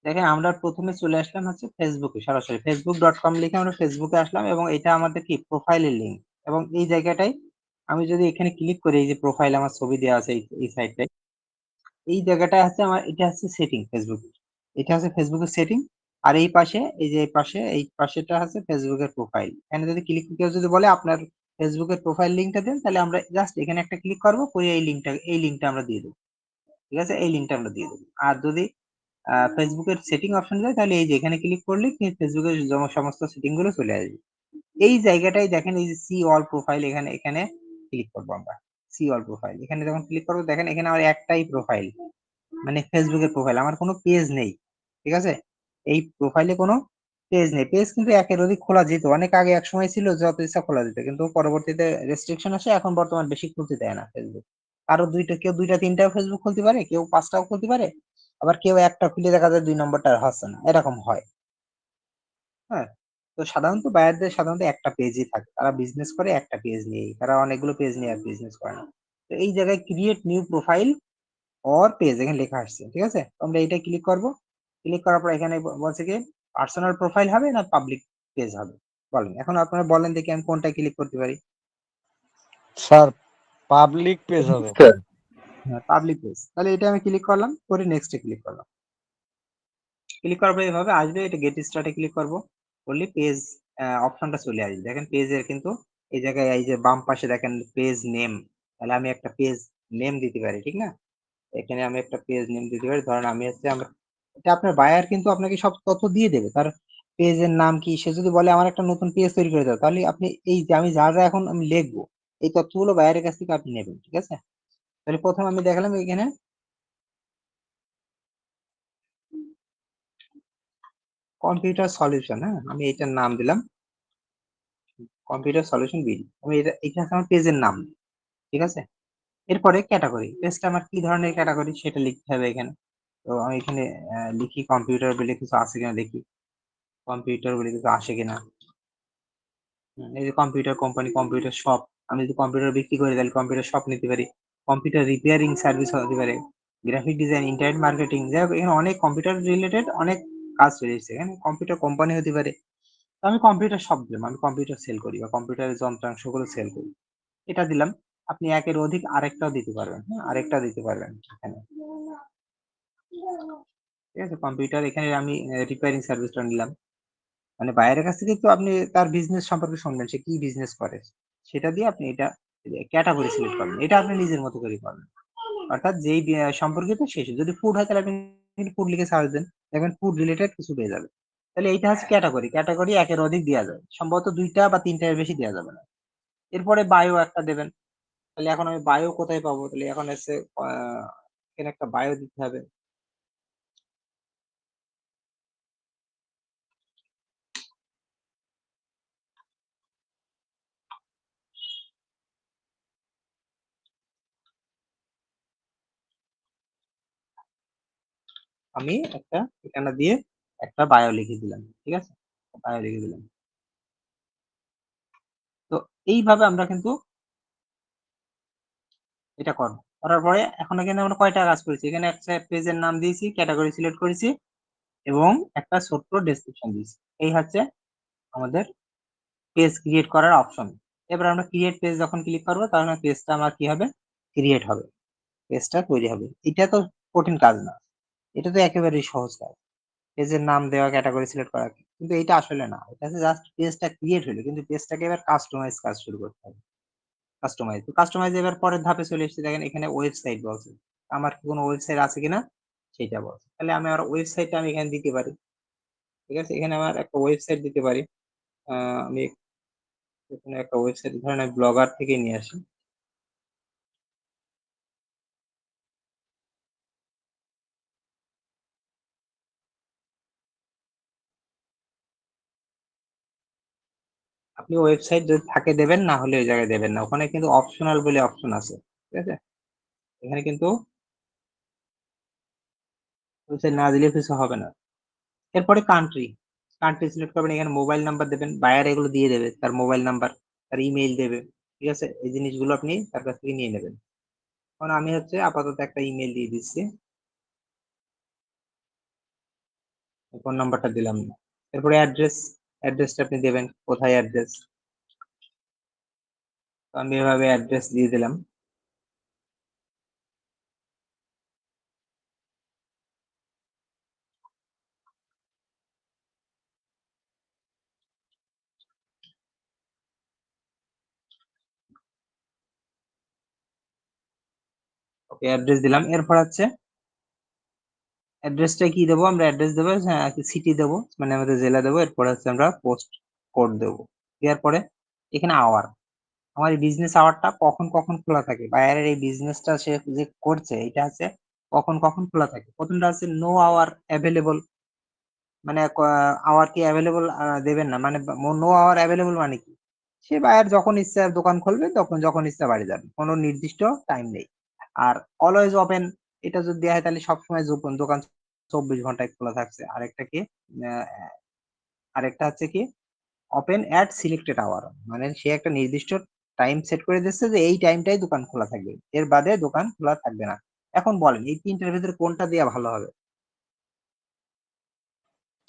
দেখেন আমরা প্রথমে চলে আসলাম হচ্ছে ফেসবুকে, সরাসরি facebook.com লিখে আমরা ফেসবুকে আসলাম এবং এটা আমাদের কি প্রোফাইলের লিঙ্ক। এবং এই জায়গাটায় আমি যদি এখানে ক্লিক করি, এই যে প্রোফাইল আমার ছবি দেওয়া আছে এই সাইডটায়, এই জায়গাটা হচ্ছে আমার, এটা হচ্ছে সেটিং ফেসবুক, এটা হচ্ছে ফেসবুকের সেটিং। আর এই পাশে, এই যে এই পাশেটা হচ্ছে ফেসবুকের প্রোফাইল। এখানে যদি ক্লিক, কেউ যদি বলে আপনার ফেসবুকের প্রোফাইল লিঙ্কটা দেন, তাহলে আমরা জাস্ট এখানে একটা ক্লিক করবো, করে এই লিঙ্কটা আমরা দিয়ে দেবো। ঠিক আছে, এই লিঙ্কটা আমরা দিয়ে দেবো। আর যদি ফেসবুকের সেটিং অপশন যায়, তাহলে এই যে এখানে ক্লিক করলে ফেসবুকের সমস্ত সেটিং গুলো চলে আসবে। এই জায়গাটাই দেখেন, এই যে সি অল প্রোফাইল, এখানে এখানে ক্লিক করবো আমরা। সি অল প্রোফাইল এখানে যখন ক্লিক করবো, দেখেন এখানে আমার একটাই প্রোফাইল, মানে ফেসবুকের প্রোফাইল, আমার কোনো পেজ নেই। ঠিক আছে, এই প্রোফাইলে কোনো পেজ নেই। পেজ কিন্তু একের অধিক খোলা যেত, অনেক আগে এক সময় ছিল যত ইচ্ছা খোলা যেত, কিন্তু পরবর্তীতে রেস্ট্রিকশন আসে, এখন বর্তমান বেশি খুলতে দেয় না ফেসবুক। কারো দুইটা, কেউ দুইটা তিনটাও ফেসবুক খুলতে পারে, কেউ পাঁচটাও খুলতে পারে, আবার কেউ একটা খুলে দেখা যায় 2 নম্বরটা আর হচ্ছে না, এরকম হয়। হ্যাঁ, তো সাধারণত বায়ারদের সাধারণত একটা পেজই থাকে, তারা বিজনেস করে একটা পেজ নিয়েই, তারা অনেকগুলো পেজ নিয়ে আর বিজনেস করে না। তো এই জায়গায় create new profile or page এখানে লেখা আসছে। ঠিক আছে, তো আমরা এটা ক্লিক করব। ক্লিক করার পর এখানে বলছে কি পার্সোনাল প্রোফাইল হবে না পাবলিক পেজ হবে, বলেন এখন আপনারা বলেন দেখি আমি কোনটা ক্লিক করতে পারি। স্যার পাবলিক পেজ হবে। হ্যাঁ, পাবলিক পেজ, তাহলে এটা আমি ক্লিক করলাম, করে নেক্সটে ক্লিক করলাম। ক্লিক করার পর এভাবে আসবে, এটা গেট স্টার্টে ক্লিক করব, করলে পেজ অপশনটা চলে আসবে। দেখেন পেজের কিন্তু এই জায়গায়, এই যে বাম পাশে দেখেন পেজ নেম, তাহলে আমি একটা পেজ নেম দিতে পারি, ঠিক না? এখানে আমি একটা পেজ নেম দিতে পারি, ধরেন আমি হচ্ছে আমরা, এটা আপনার বায়ার কিন্তু আপনাকে সব তথ্য দিয়ে দেবে, তার পেজের নাম কি, সে যদি বলে আমার একটা নতুন পেজ তৈরি করে দাও, তাহলে আপনি এই যে আমি যা যা এখন আমি লিখবো, এই তথ্যগুলো বায়ারের কাছ থেকে আপনি নেবেন। ঠিক আছে, তাহলে প্রথম আমি দেখালাম এখানে কম্পিউটার সলিউশন, হ্যাঁ আমি এটার নাম দিলাম কম্পিউটার সলিউশন বিডি, আমি এটা হচ্ছে আমার পেজের নাম। ঠিক আছে, এরপরে ক্যাটাগরি, পেজটা আমার কি ধরনের ক্যাটাগরি সেটা লিখতে হবে এখানে। তো আমি এখানে লিখি কম্পিউটার বলে কিছু আছে কিনা দেখি, কম্পিউটার বলে কিছু আসে কিনা। এই যে কম্পিউটার কোম্পানি, কম্পিউটার শপ, আমি যদি কম্পিউটার বিক্রি করি তাহলে কম্পিউটার শপ নিতে পারি, কম্পিউটার রিপেয়ারিং সার্ভিস হতে পারে, গ্রাফিক ডিজাইন, ইন্টারনেট মার্কেটিং, যাই হোক এখানে অনেক কম্পিউটার রিলেটেড অনেক কাজ রয়েছে, এখানে কম্পিউটার কোম্পানি হতে পারে। তো আমি কম্পিউটার শপ দিলাম, আমি কম্পিউটার সেল করি বা কম্পিউটারের যন্ত্রাংশগুলো সেল করি, এটা দিলাম। আপনি একের অধিক আরেকটাও দিতে পারবেন, হ্যাঁ আরেকটা দিতে পারবেন এখানে। ঠিক আছে, কম্পিউটার এখানে আমি রিপেয়ারিং সার্ভিসটা নিলাম, মানে বাইরের কাছ থেকে তো আপনি তার বিজনেস সম্পর্কে শুনবেন, সে কি বিজনেস করে, সেটা দিয়ে আপনি এটা ক্যাটাগরি সিলেক্ট করবেন, এটা আপনি নিজের মতো করে করবেন। অর্থাৎ যেই সম্পর্কিত শেষ, যদি ফুড হয় তাহলে আপনি ফুড লিখে সার্চ দেন, দেখবেন ফুড রিলেটেড কিছু পেয়ে যাবে। তাহলে এইটা হচ্ছে ক্যাটাগরি, ক্যাটাগরি একের অধিক দেওয়া যায়, সম্ভবত দুইটা বা তিনটার বেশি দেওয়া যাবে না। এরপরে বায়ো একটা দেবেন, তাহলে এখন আমি বায়ো কোথায় পাবো, তাহলে এখন এসে এখানে একটা বায়ো দিতে হবে। আমি একটা ঠিকানা দিয়ে একটা বায়ো লিখে দিলাম। ঠিক আছে, বায়ো লিখে দিলাম। তো এইভাবে আমরা কিন্তু এটা করবো। করার পরে এখন এখানে আমরা কয়টা কাজ করেছি, এখানে একটা পেজের নাম দিয়েছি, ক্যাটাগরি সিলেক্ট করেছি এবং একটা ছোট্ট ডেসক্রিপশন দিয়েছি। এই হচ্ছে আমাদের পেজ ক্রিয়েট করার অপশন। এবার আমরা ক্রিয়েট পেজ যখন ক্লিক করবো, তখন পেজটা আমার কি হবে, ক্রিয়েট হবে, পেজটা তৈরি হবে। এটা তো কঠিন কাজ না, এটা তো একেবারেই সহজ কাজ, পেজের নাম দেওয়া, ক্যাটাগরি সিলেক্ট করা। কিন্তু এটা আসলে না, এটা হচ্ছে জাস্ট পেজটা ক্রিয়েট হলো, কিন্তু পেজটাকে এবার কাস্টমাইজ কাজ শুরু করতে হবে। কাস্টমাইজ এবার পরের ধাপে চলে এসেছে, দেখেন এখানে ওয়েবসাইট বলছে, আমার কি কোনো ওয়েবসাইট আছে কিনা সেটা বলছে, তাহলে আমি আমার ওয়েবসাইটটা আমি এখানে দিতে পারি। ঠিক আছে, এখানে আমার একটা ওয়েবসাইট দিতে পারি। আমি এখানে একটা ওয়েবসাইট, ধরেন আমি ব্লগার থেকে নিয়ে আসি। আপনি ওয়েবসাইট যদি থাকে দেবেন, না হলে ওই জায়গায় দেবেন না, ওখানে কিন্তু অপশনাল বলে অপশন আছে। ঠিক আছে, এখানে কিন্তু ওয়েবসাইট না দিলে কিছু হবে না। এরপরে কান্ট্রি, কান্ট্রি সিলেক্ট করবেন, এখানে মোবাইল নাম্বার দেবেন, বায়ার এগুলো দিয়ে দেবে, তার মোবাইল নাম্বার, তার ইমেইল দেবে। ঠিক আছে, এই জিনিসগুলো আপনি তার কাছ থেকে নিয়ে নেবেন। কারণ আমি হচ্ছে আপাতত একটা ইমেল দিয়ে দিচ্ছি। ফোন নাম্বারটা দিলাম না। এরপরে অ্যাড্রেসটা আপনি দেবেন, কোথায় অ্যাড্রেস। তো আমি এভাবে অ্যাড্রেস দিয়ে দিলাম। ওকে, অ্যাড্রেস দিলাম। এরপর হচ্ছে অ্যাড্রেসটা কি দেবো, আমরা অ্যাড্রেস দেবো, হ্যাঁ সিটি দেবো, মানে আমাদের জেলা দেবো। এরপরে হচ্ছে আমরা পোস্ট কোড দেবো। দেওয়ার পরে এখানে আওয়ার, আমার এই বিজনেস আওয়ারটা কখন কখন খোলা থাকে, বাইরের এই বিজনেসটা সে যে করছে এটা হচ্ছে কখন কখন খোলা থাকে। প্রথমটা আছে নো আওয়ার অ্যাভেলেবল, মানে আওয়ার কি অ্যাভেলেবল দেবেন না, মানে নো আওয়ার অ্যাভেলেবল মানে কি, সে বায়ার যখন ইচ্ছা দোকান খুলবে, তখন যখন ইচ্ছা বাড়ি যাবে, কোনো নির্দিষ্ট টাইম নেই। আর অলওয়েজ ওপেন, এটা যদি দেওয়া হয় তাহলে সবসময় দোকান 24 ঘন্টায় খোলা থাকছে। আরেকটা কি, আহ, আরেকটা হচ্ছে কি ওপেন অ্যাট সিলেক্টেড আওয়ার, মানে সে একটা নির্দিষ্ট টাইম সেট করে দিচ্ছে যে এই টাইমটাই দোকান খোলা থাকবে, এর বাদে দোকান খোলা থাকবে না। এখন বলেন এই তিনটার ভিতরে কোনটা দেওয়া ভালো হবে?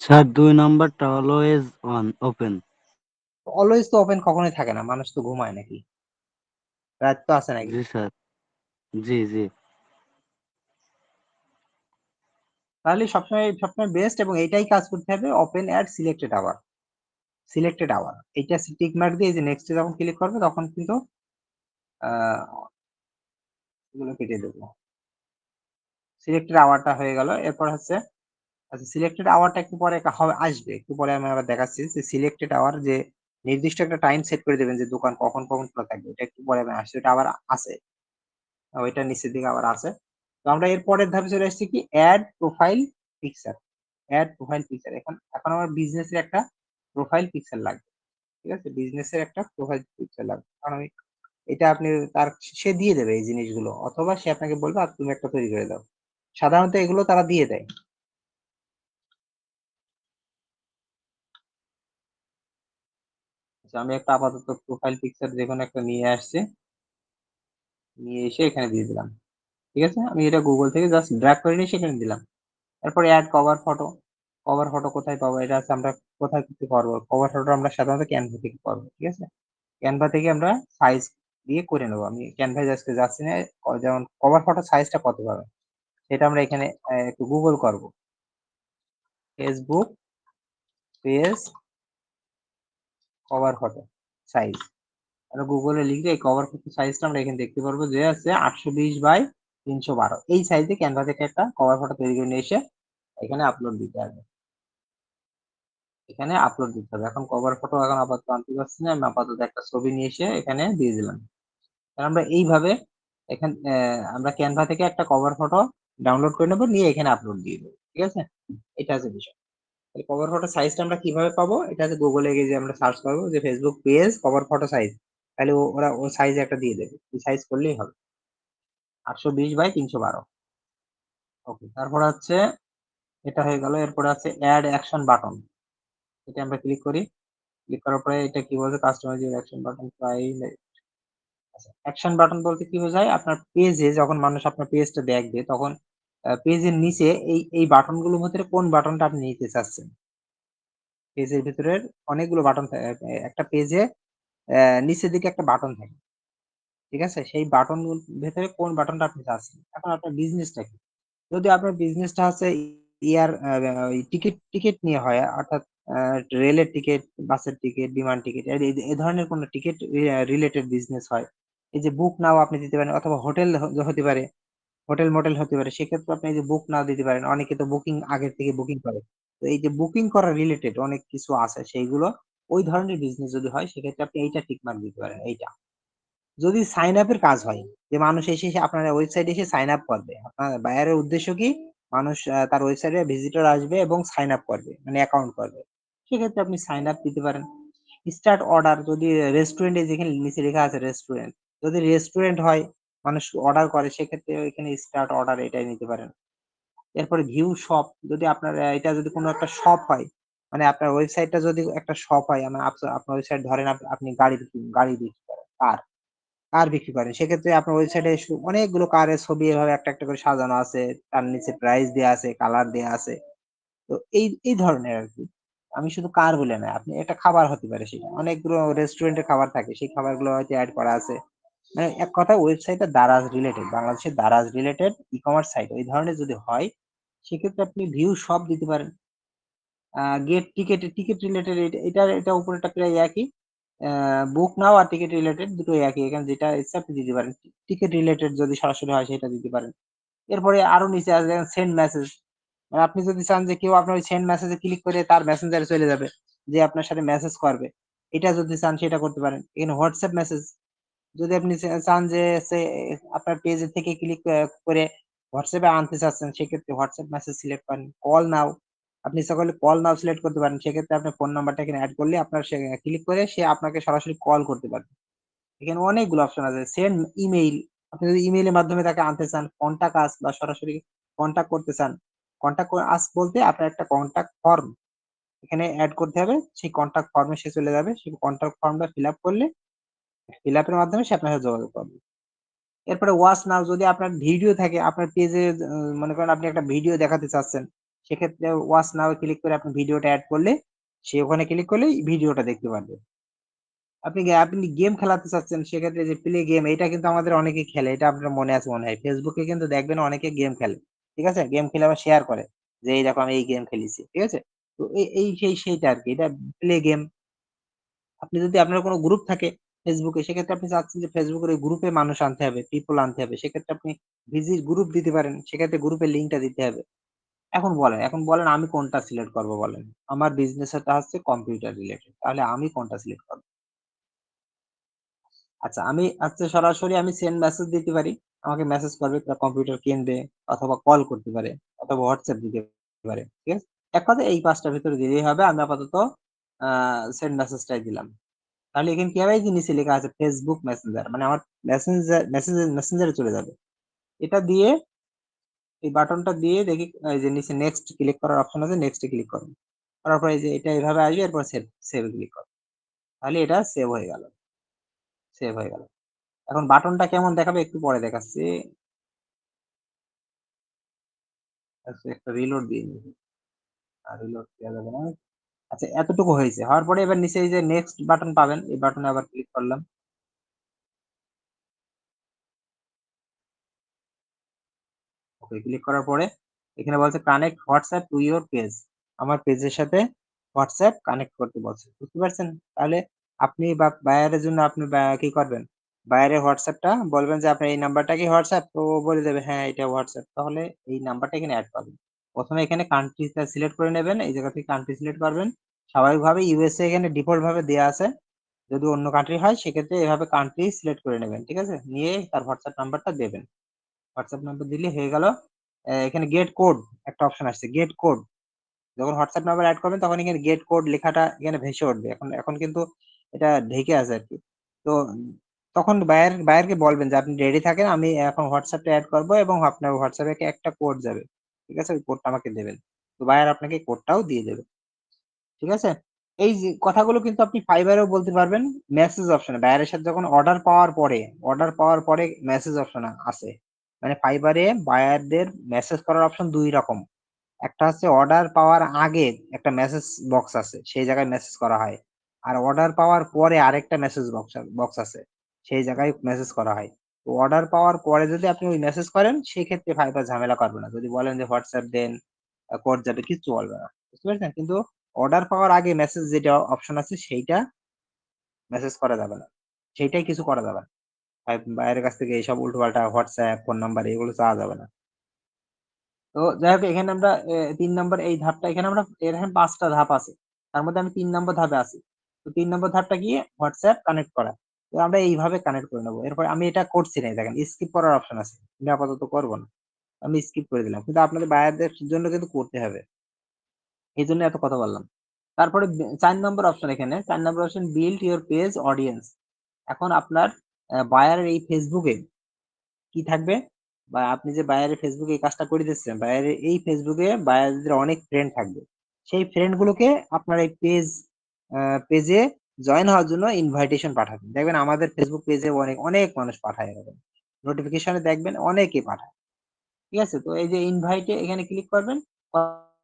স্যার 2 নাম্বারটা অলওয়েজ অন ওপেন। অলওয়েজ তো ওপেন কখনোই থাকে না, মানুষ তো ঘুমায় নাকি, রাত তো আছে নাকি। জি স্যার। জি জি। তাহলে সবসময় সবসময় বেস্ট, এবং এইটাই কাজ করতে হবে, open at selected hour. Selected hour এইটা টিক মার্ক দিয়ে, এই যে নেক্সট যখন ক্লিক করবে তখন কিন্তু আহ এগুলো কেটে দেবো। সিলেক্টেড আওয়ারটা হয়ে গেল। এরপর হচ্ছে আচ্ছা, সিলেক্টেড আওয়ারটা একটু পরে হবে, আসবে একটু পরে, আমি আবার দেখাচ্ছি যে সিলেক্টেড আওয়ার যে নির্দিষ্ট একটা টাইম সেট করে দেবেন যে দোকান কখন কখন খোলা থাকবে, এটা একটু পরে আমি আসছে, এটা আবার আছে, ওইটা নিচের দিকে আবার আছে। তো আমরা এর পরের ধাপে চলে আসছি কি, add profile picture. Add profile picture, এখন এখন আমার বিজনেসের একটা প্রোফাইল পিকচার লাগবে। ঠিক আছে, বিজনেসের একটা প্রোফাইল পিকচার লাগবে, কারণ আমি এটা আপনি তার, সে দিয়ে দেবে এই জিনিসগুলো, অথবা সে আপনাকে বলবে আর তুমি একটা তৈরি করে দাও। সাধারণত এগুলো তারা দিয়ে দেয়। আচ্ছা, আমি একটা আপাতত প্রোফাইল পিকচার যে কোনো একটা নিয়ে আসছি, নিয়ে এসে এখানে দিয়ে দিলাম। ঠিক আছে, আমি এটা গুগল থেকে জাস্ট ড্র্যাগ করে নিয়ে সেখানে দিলাম। তারপরে add cover photo. Cover photo কোথায় পাবো, এটা আছে আমরা কোথায় কিছু করবো, কভার ফটো আমরা সাধারণত ক্যানভা থেকে করবো। ঠিক আছে, ক্যানভা থেকে আমরা সাইজ দিয়ে করে নেবো। আমি ক্যানভায় আজকে যাচ্ছি না, যেমন কভার ফটো সাইজটা কত পাবে সেটা আমরা এখানে একটু গুগল করব। Facebook page cover photo size, আমরা গুগলে লিখে এই কভার ফটো সাইজটা আমরা এখানে দেখতে পারবো যে আছে 820 বাই 312। এই সাইজে ক্যানভা থেকে একটা কভার ফটো তৈরি করে নিয়ে এসে এখানে আপলোড দিতে হবে। এখানে আপলোড দিতে হবে। এখন কভার ফটো এখন আপাতত আনতে পারছি না, আমি আপাতত একটা ছবি নিয়ে এসে এখানে দিয়ে দিলাম। কারণ আমরা এইভাবে এখান আমরা ক্যানভা থেকে একটা কভার ফটো ডাউনলোড করে নেবো, নিয়ে এখানে আপলোড দিয়ে দেবো। ঠিক আছে, এটা হচ্ছে বিষয়। কভার ফটো সাইজটা আমরা কিভাবে পাবো, এটা হচ্ছে গুগলে গিয়ে যে আমরা সার্চ করবো যে Facebook page cover photo size, তাহলে ওরা ও সাইজ একটা দিয়ে দেবে, এই সাইজ করলেই হবে, 820 বাই 312। ওকে, তারপর হচ্ছে এটা হয়ে গেল। এরপরে আছে অ্যাড অ্যাকশন বাটন, এটা আমরা ক্লিক করি। ক্লিক করার পরে এটা কি বলছে, customise action button price. Action button বলতে কি বোঝায়, আপনার পেজে যখন মানুষ আপনার পেজটা দেখবে তখন পেজের নিচে এই এই বাটন গুলোর মধ্যে কোন বাটনটা আপনি নিতে চাচ্ছেন। পেজের ভিতরে অনেকগুলো বাটন থাকে, একটা পেজে নিচের দিকে একটা বাটন থাকে। ঠিক আছে, সেই বাটন ভেতরে কোন বাটনটা আপনি চাচ্ছেন। এখন আপনার বিজনেসটা কি, যদি আপনার বিজনেসটা হচ্ছে ইয়ার টিকিট টিকিট নিয়ে হয়, অর্থাৎ রেলের টিকিট, বাসের টিকিট, বিমান টিকিট, এই ধরনের কোনো টিকিট রিলেটেড বিজনেস হয়, এই যে বুক নাও আপনি দিতে পারেন, অথবা হোটেল হতে পারে, হোটেল মোটেল হতে পারে, সেক্ষেত্রে আপনি এই যে বুক নাও দিতে পারেন, অনেকে তো বুকিং আগের থেকে বুকিং করে। তো এই যে বুকিং করা রিলেটেড অনেক কিছু আছে সেইগুলো, ওই ধরনের বিজনেস যদি হয় সেক্ষেত্রে আপনি এইটা টিক মার্ক দিতে পারেন, এইটা। যদি সাইন আপের কাজ হয়, যে মানুষ এসে এসে আপনার ওয়েবসাইটে এসে সাইন আপ করবে, আপনার বায়ারের উদ্দেশ্য কি, মানুষ তার ওয়েবসাইটে ভিজিটর আসবে এবং সাইন আপ করবে, মানে অ্যাকাউন্ট করবে, সেক্ষেত্রে আপনি সাইন আপ দিতে পারেন। স্টার্ট অর্ডার, যদি রেস্টুরেন্টে, যেখানে নিচে লেখা আছে রেস্টুরেন্ট, যদি রেস্টুরেন্ট হয় মানুষ অর্ডার করে, সেক্ষেত্রে এখানে স্টার্ট অর্ডার এটাই নিতে পারেন। এরপরে ভিউ শপ, যদি আপনার এটা যদি কোনো একটা শপ হয়, মানে আপনার ওয়েবসাইটটা যদি একটা শপ হয়, মানে আপনার ওয়েবসাইট ধরেন আপনি গাড়ি বিক্রি করেন, কার বিক্রি করেন, সেক্ষেত্রে আপনার ওয়েবসাইটে অনেকগুলো কারের ছবি এভাবে একটা একটা করে সাজানো আছে, তার নিচে প্রাইস দেওয়া আছে, কালার দেওয়া আছে। তো এই ধরনের আর কি। আমি শুধু কার বলে না, আপনি এটা খাবার হতে পারে, সেটা অনেকগুলো রেস্টুরেন্টের খাবার থাকে, সেই খাবারগুলো হয়তো অ্যাড করা আছে। মানে এক কথা ওয়েবসাইটটা দারাজ রিলেটেড, বাংলাদেশের দারাজ রিলেটেড ই-কমার্স সাইট ওই ধরনের যদি হয়, সেক্ষেত্রে আপনি ভিউ সব দিতে পারেন। গেট টিকেট রিলেটেড, এটা উপরেরটা প্রায় একই। বুক নাও আর টিকেট রিলেটেড দুটোই একই, এখানে যেটা ইচ্ছা আপনি দিতে পারেন। টিকেট রিলেটেড যদি সরাসরি হয় সেটা দিতে পারেন। এরপরে আরো নিচে আসবে সেন্ড মেসেজ। মানে আপনি যদি চান যে কেউ আপনার ওই সেন্ড মেসেজে ক্লিক করে তার মেসেঞ্জারে চলে যাবে, যে আপনার সাথে মেসেজ করবে, এটা যদি চান সেটা করতে পারেন। এখানে হোয়াটসঅ্যাপ মেসেজ, যদি আপনি চান যে সে আপনার পেজ থেকে ক্লিক করে হোয়াটসঅ্যাপে আনতে চাচ্ছেন, সেক্ষেত্রে হোয়াটসঅ্যাপ মেসেজ সিলেক্ট করেন। কল নাও, আপনি ইচ্ছা করলে কল নাও সিলেক্ট করতে পারেন, সেক্ষেত্রে আপনার ফোন নাম্বারটা এখানে অ্যাড করলে আপনার সে ক্লিক করে সে আপনাকে সরাসরি কল করতে পারবে। এখানে অনেকগুলো অপশন আছে। সেন্ড ইমেইল, আপনি যদি ইমেইলের মাধ্যমে তাকে আনতে চান, কন্টাক্ট আস বা সরাসরি কন্টাক্ট করতে চান, কন্টাক্ট আস বলতে আপনার একটা কন্টাক্ট ফর্ম এখানে এড করতে হবে, সেই কন্টাক্ট ফর্মে সে চলে যাবে, সেই কন্টাক্ট ফর্মটা ফিল আপ করলে ফিল আপের মাধ্যমে সে আপনার সাথে যোগাযোগ করবে। এরপরে ওয়াচ নাও, যদি আপনার ভিডিও থাকে আপনার পেজে, মনে করেন আপনি একটা ভিডিও দেখাতে চাচ্ছেন, সেক্ষেত্রে ওয়াচ নাও ক্লিক করে আপনি ভিডিওটা এড করলে সে ওখানে ক্লিক করলেই ভিডিওটা দেখতে পারবে। আপনি গেম খেলাতে চাচ্ছেন, সেক্ষেত্রে যে প্লে গেম, এটা কিন্তু আমাদের অনেকে খেলে, এটা আপনার মনে আছে মনে হয়, ফেসবুকে কিন্তু দেখবেন অনেকে গেম খেলে। ঠিক আছে, গেম খেলে আবার শেয়ার করে যে এই দেখো আমি এই গেম খেলেছি। ঠিক আছে, তো সেইটা আর কি, এটা প্লে গেম। আপনি যদি আপনার কোনো গ্রুপ থাকে ফেসবুকে, সেক্ষেত্রে আপনি চাচ্ছেন যে ফেসবুকের ওই গ্রুপে মানুষ আনতে হবে, পিপল আনতে হবে, সেক্ষেত্রে আপনি ভিজিট গ্রুপ দিতে পারেন, সেক্ষেত্রে গ্রুপের লিঙ্কটা দিতে হবে। এখন বলেন আমি কোনটা সিলেক্ট করব বলেন। আমার বিজনেসটা হচ্ছে কম্পিউটার রিলেটেড, তাহলে আমি কোনটা সিলেক্ট করব? আচ্ছা, আমি আচ্ছা সরাসরি আমি সেন্ড মেসেজ দিতে পারি, আমাকে মেসেজ করবে, তার কম্পিউটার কিনবে, অথবা কল করতে পারে, অথবা হোয়াটসঅ্যাপ দিতে পারে। ঠিক আছে, এক কথায় এই পাঁচটার ভিতরে দিলেই হবে। আমি আপাতত সেন্ড মেসেজটাই দিলাম। তাহলে এখানে কি হবে, এই যে নিচে লেখা আছে ফেসবুক মেসেঞ্জার, মানে আমার মেসেঞ্জারে চলে যাবে। এটা দিয়ে, এই বাটনটা দিয়ে দেখি, এই যে নিচে নেক্সট ক্লিক করার অপশন আছে, নেক্সটে ক্লিক করুন। করার পরে এই যে এটা এভাবে আসবে, এরপর সেভ ক্লিক করুন। তাহলে এটা সেভ হয়ে গেল, সেভ হয়ে গেল। এখন বাটনটা কেমন দেখাবে একটু পরে দেখাচ্ছি। আচ্ছা, একটা রিলোড দিয়ে নিই। আর রিলোড দেওয়া যাবে না। আচ্ছা, এতটুকু হয়েছে, হওয়ার পরে এবার নিচে এই যে নেক্সট বাটন পাবেন, এই বাটনে আবার ক্লিক করলাম। ওকে, ক্লিক করার পরে এখানে বলছে connect WhatsApp to your page. আমার পেজের সাথে হোয়াটসঅ্যাপ কানেক্ট করতে বলছে, বুঝতে পারছেন? তাহলে আপনি বা বায়ারের জন্য আপনি কি করবেন, বায়ারের হোয়াটসঅ্যাপটা বলবেন যে আপনার এই নাম্বারটা কি হোয়াটসঅ্যাপ, তো ও বলে দেবে হ্যাঁ এটা হোয়াটসঅ্যাপ, তাহলে এই নাম্বারটা এখানে অ্যাড করবেন। প্রথমে এখানে কান্ট্রিটা সিলেক্ট করে নেবেন, এই জায়গা থেকে কান্ট্রি সিলেক্ট করবেন। স্বাভাবিকভাবে ইউএসএ এখানে ডিফল্ট ভাবে দেওয়া আছে, যদি অন্য কান্ট্রি হয় সেক্ষেত্রে এভাবে কান্ট্রি সিলেক্ট করে নেবেন। ঠিক আছে, নিয়ে তার হোয়াটসঅ্যাপ নাম্বারটা দেবেন। হোয়াটসঅ্যাপ নাম্বার দিলে হয়ে গেল। এখানে গেট কোড একটা অপশন আসছে, গেট কোড। যখন হোয়াটসঅ্যাপ নাম্বার অ্যাড করবেন তখন এখানে গেট কোড লেখাটা এখানে ভেসে উঠবে। এখন এখন কিন্তু এটা ঢেকে আছে আর কি। তো তখন বায়ারকে বলবেন যে আপনি রেডি থাকেন, আমি এখন হোয়াটসঅ্যাপটা অ্যাড করব এবং আপনার হোয়াটসঅ্যাপে একটা কোড যাবে। ঠিক আছে, ওই কোডটা আমাকে দেবেন। তো বায়ার আপনাকে কোডটাও দিয়ে দেবে। ঠিক আছে, এই যে কথাগুলো কিন্তু আপনি ফাইবারেও বলতে পারবেন। মেসেজ অপশনে বায়ারের সাথে যখন অর্ডার পাওয়ার পরে মেসেজ অপশন আছে। মানে ফাইবারে বায়ারদের মেসেজ করার অপশন দুই রকম। একটা হচ্ছে অর্ডার পাওয়ার আগে একটা মেসেজ বক্স আছে, সেই জায়গায় মেসেজ করা হয়। আর অর্ডার পাওয়ার পরে আরেকটা মেসেজ বক্স আছে, সেই জায়গায় মেসেজ করা হয়। তো অর্ডার পাওয়ার পরে যদি আপনি ওই মেসেজ করেন, সেক্ষেত্রে ফাইবার ঝামেলা করবে না। যদি বলেন যে হোয়াটসঅ্যাপ দেন, কোড যাবে, কিচ্ছু বলবে না। বুঝতে পেরেছেন? কিন্তু অর্ডার পাওয়ার আগে মেসেজ যেটা অপশন আছে, সেইটা মেসেজ করা যাবে না, সেইটাই কিছু করা যাবে না। বাইরের কাছ থেকে এইসব উল্টোপাল্টা হোয়াটসঅ্যাপ ফোন নাম্বার এগুলো চাওয়া যাবে না। তো যাই হোক, এখানে আমরা ৩ নাম্বার এই ধাপটা, এখানে আমরা এখানে ৫ টা ধাপ আছে। তার মধ্যে আমি ৩ নাম্বার ধাপে আছি। তো ৩ নাম্বার ধাপটা কি? WhatsApp কানেক্ট করা। তো আমরা এইভাবে কানেক্ট করে নেব। এরপর আমি এটা করছি না, দেখেন স্কিপ করার অপশন আছে। আমি আপাতত করব না। আমি স্কিপ করে দিলাম। কিন্তু আপনাদের বায়ারদের জন্য কিন্তু করতে হবে। এজন্য এত কথা বললাম। তারপরে ৪ নম্বর অপশন, এখানে ৪ নম্বর option build your page audience. এখন আপনার বায়ারের এই ফেসবুকে কি থাকবে, বা আপনি যে বায়ারের ফেসবুকে এই কাজটা করে দিচ্ছেন, বায়ারের এই ফেসবুকে বায়ারদের অনেক ফ্রেন্ড থাকবে। সেই ফ্রেন্ড গুলোকে আপনার এই পেজে জয়েন হওয়ার জন্য ইনভাইটেশন পাঠাবেন। দেখবেন আমাদের ফেসবুক পেজে অনেক অনেক মানুষ পাঠায় এরকম, নোটিফিকেশনে দেখবেন অনেকে পাঠায়। ঠিক আছে, তো এই যে ইনভাইটে এখানে ক্লিক করবেন।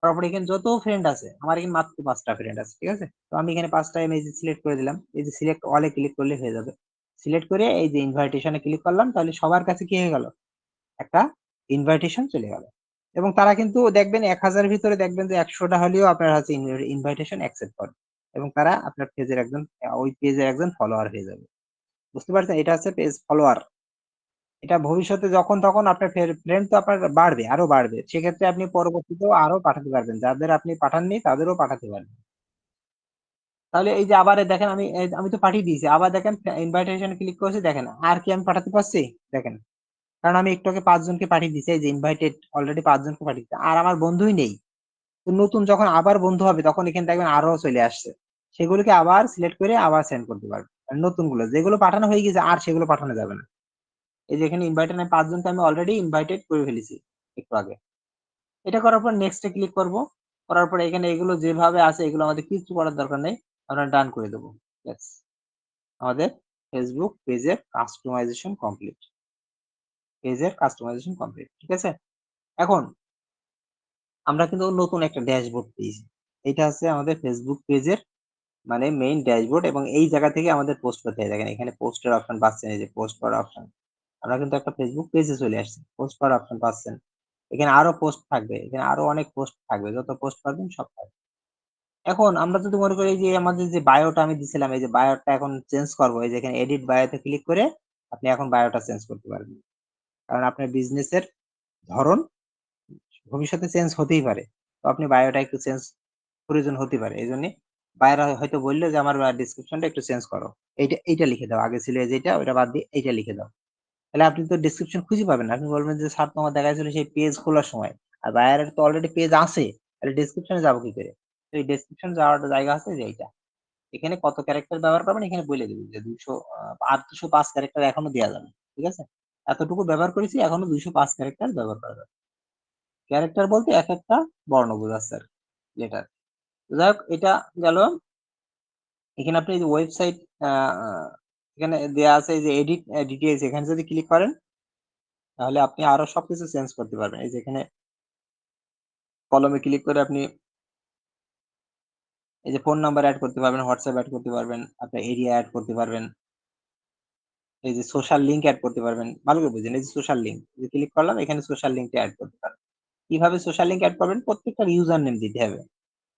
তারপরে এখানে যত ফ্রেন্ড আছে, আমার এখানে মাত্র 5টা ফ্রেন্ড আছে, ঠিক আছে। তো আমি এখানে 5টা ইমেজ সিলেক্ট করে দিলাম, এই যে সিলেক্ট অলে ক্লিক করলে হয়ে যাবে। সিলেক্ট করে এই যে ইনভাইটেশনে ক্লিক করলাম, তাহলে সবার কাছে কি হয়ে গেল, একটা ইনভাইটেশন চলে গেল। এবং তারা কিন্তু দেখবেন 1000 ভিতরে দেখবেন যে 100টা হলেও আপনার হাতে ইনভাইটেশন অ্যাকসেপ্ট করে, এবং তারা আপনার পেজের একজন, ওই পেজের একজন ফলোয়ার হয়ে যাবে। বুঝতে পারছেন, এটা হচ্ছে পেজ ফলোয়ার। এটা ভবিষ্যতে যখন তখন আপনার ফ্রেন্ড তো আপনার বাড়বে, আরো বাড়বে, সেক্ষেত্রে আপনি পরবর্তীতেও আরো পাঠাতে পারবেন, যাদের আপনি পাঠাননি তাদেরও পাঠাতে পারবেন। তাহলে এই যে আবার দেখেন, আমি তো পাঠিয়ে দিয়েছি, আবার দেখেন ইনভাইটেশন ক্লিক করেছি, দেখেন আর কি আমি পাঠাতে পারছি, দেখেন। কারণ আমি একটু আগে 5জনকে পাঠিয়ে দিয়েছি, এই যে ইনভাইটেড অলরেডি 5জনকে পাঠিয়ে দিয়েছি, আর আমার বন্ধুই নেই। তো নতুন যখন আবার বন্ধু হবে তখন এখানে দেখবেন আরো চলে আসছে, সেগুলোকে আবার সিলেক্ট করে আবার সেন্ড করতে পারবেন। আর নতুন গুলো যেগুলো পাঠানো হয়ে গেছে আর সেগুলো পাঠানো যাবে না। এই যে এখানে ইনভাইটেড, আমি 5জনকে আমি অলরেডি ইনভাইটেড করে ফেলেছি একটু আগে। এটা করার পর নেক্সট এ ক্লিক করব। করার পরে এখানে এগুলো যেভাবে আছে এগুলো আমাদের কিছু করার দরকার নেই, আমরা ডান করে দেবো। ব্যাস, আমাদের ফেসবুক পেজের কাস্টমাইজেশন কমপ্লিট। ঠিক আছে। এখন আমরা কিন্তু নতুন একটা ড্যাশবোর্ড পেয়েছি। এটা হচ্ছে আমাদের ফেসবুক পেজের মানে মেইন ড্যাশবোর্ড, এবং এই জায়গা থেকে আমাদের পোস্ট করতে হয়। দেখেন এখানে পোস্টের অপশন পাচ্ছেন, এই যে পোস্ট করার অপশন। আমরা কিন্তু একটা ফেসবুক পেজে চলে আসছি, পোস্ট করার অপশন পাচ্ছেন। এখানে আরো পোস্ট থাকবে, এখানে আরো অনেক পোস্ট থাকবে, যত পোস্ট পাবেন সব থাকবে। এখন আমরা যদি মনে করি যে আমাদের যে বায়োটা আমি দিছিলাম, এই যে বায়োটা এখন চেঞ্জ করবো, এই যে এখানে এডিট বায়োতে ক্লিক করে আপনি এখন বায়োটা চেঞ্জ করতে পারবেন। কারণ আপনার বিজনেসের ধরন ভবিষ্যতে চেঞ্জ হতেই পারে, তো আপনি বায়োটা একটু চেঞ্জ প্রয়োজন হতে পারে। এই জন্য বায়োরা হয়তো বললো যে আমার ডিসক্রিপশনটা একটু চেঞ্জ করো, এইটা লিখে দাও, আগে ছিল যেটা ওইটা বাদ দিয়ে এইটা লিখে দাও। তাহলে আপনি তো ডিসক্রিপশন খুঁজে পাবেন না, আপনি বলবেন যে স্যার তোমার দেখা যাচ্ছিল সেই পেজ খোলার সময়, আর বায়ারের তো অলরেডি পেজ আছে, তাহলে ডিসক্রিপশনে যাবো কি করে। তো এই ডিসক্রিপশন যাওয়ার একটা জায়গা আছে, যে এইটা এখানে কত ক্যারেক্টার ব্যবহার করবেন এখানে বলে দিবেন, যে 205 ক্যারেক্টার এখনো দেওয়া যাবে, ঠিক আছে। এতটুকু ব্যবহার করেছি, এখনো 205 ক্যারেক্টার ব্যবহার করা যাবে। ক্যারেক্টার বলতে এক একটা বর্ণ বোঝাচ্ছে আর লেটার। যাই হোক, এটা গেল। এখানে আপনি যে ওয়েবসাইট এখানে দেয়া আছে, এই যে এডিট ডিটেইলস, এখানে যদি ক্লিক করেন তাহলে আপনি আরো সবকিছু চেঞ্জ করতে পারবেন। এই যে এখানে কলমে ক্লিক করে আপনি এই যে ফোন নাম্বার অ্যাড করতে পারবেন, হোয়াটসঅ্যাপ অ্যাড করতে পারবেন, আপনার এরিয়া অ্যাড করতে পারবেন, এই যে সোশ্যাল লিংক অ্যাড করতে পারবেন। ভালো করে বুঝেন, এই যে সোশ্যাল লিংক, যে ক্লিক করলাম এখানে সোশ্যাল লিংকটা অ্যাড করতে পারবেন। কিভাবে সোশ্যাল লিংক অ্যাড করবেন, প্রত্যেকটার ইউজার নেম দিতে হবে।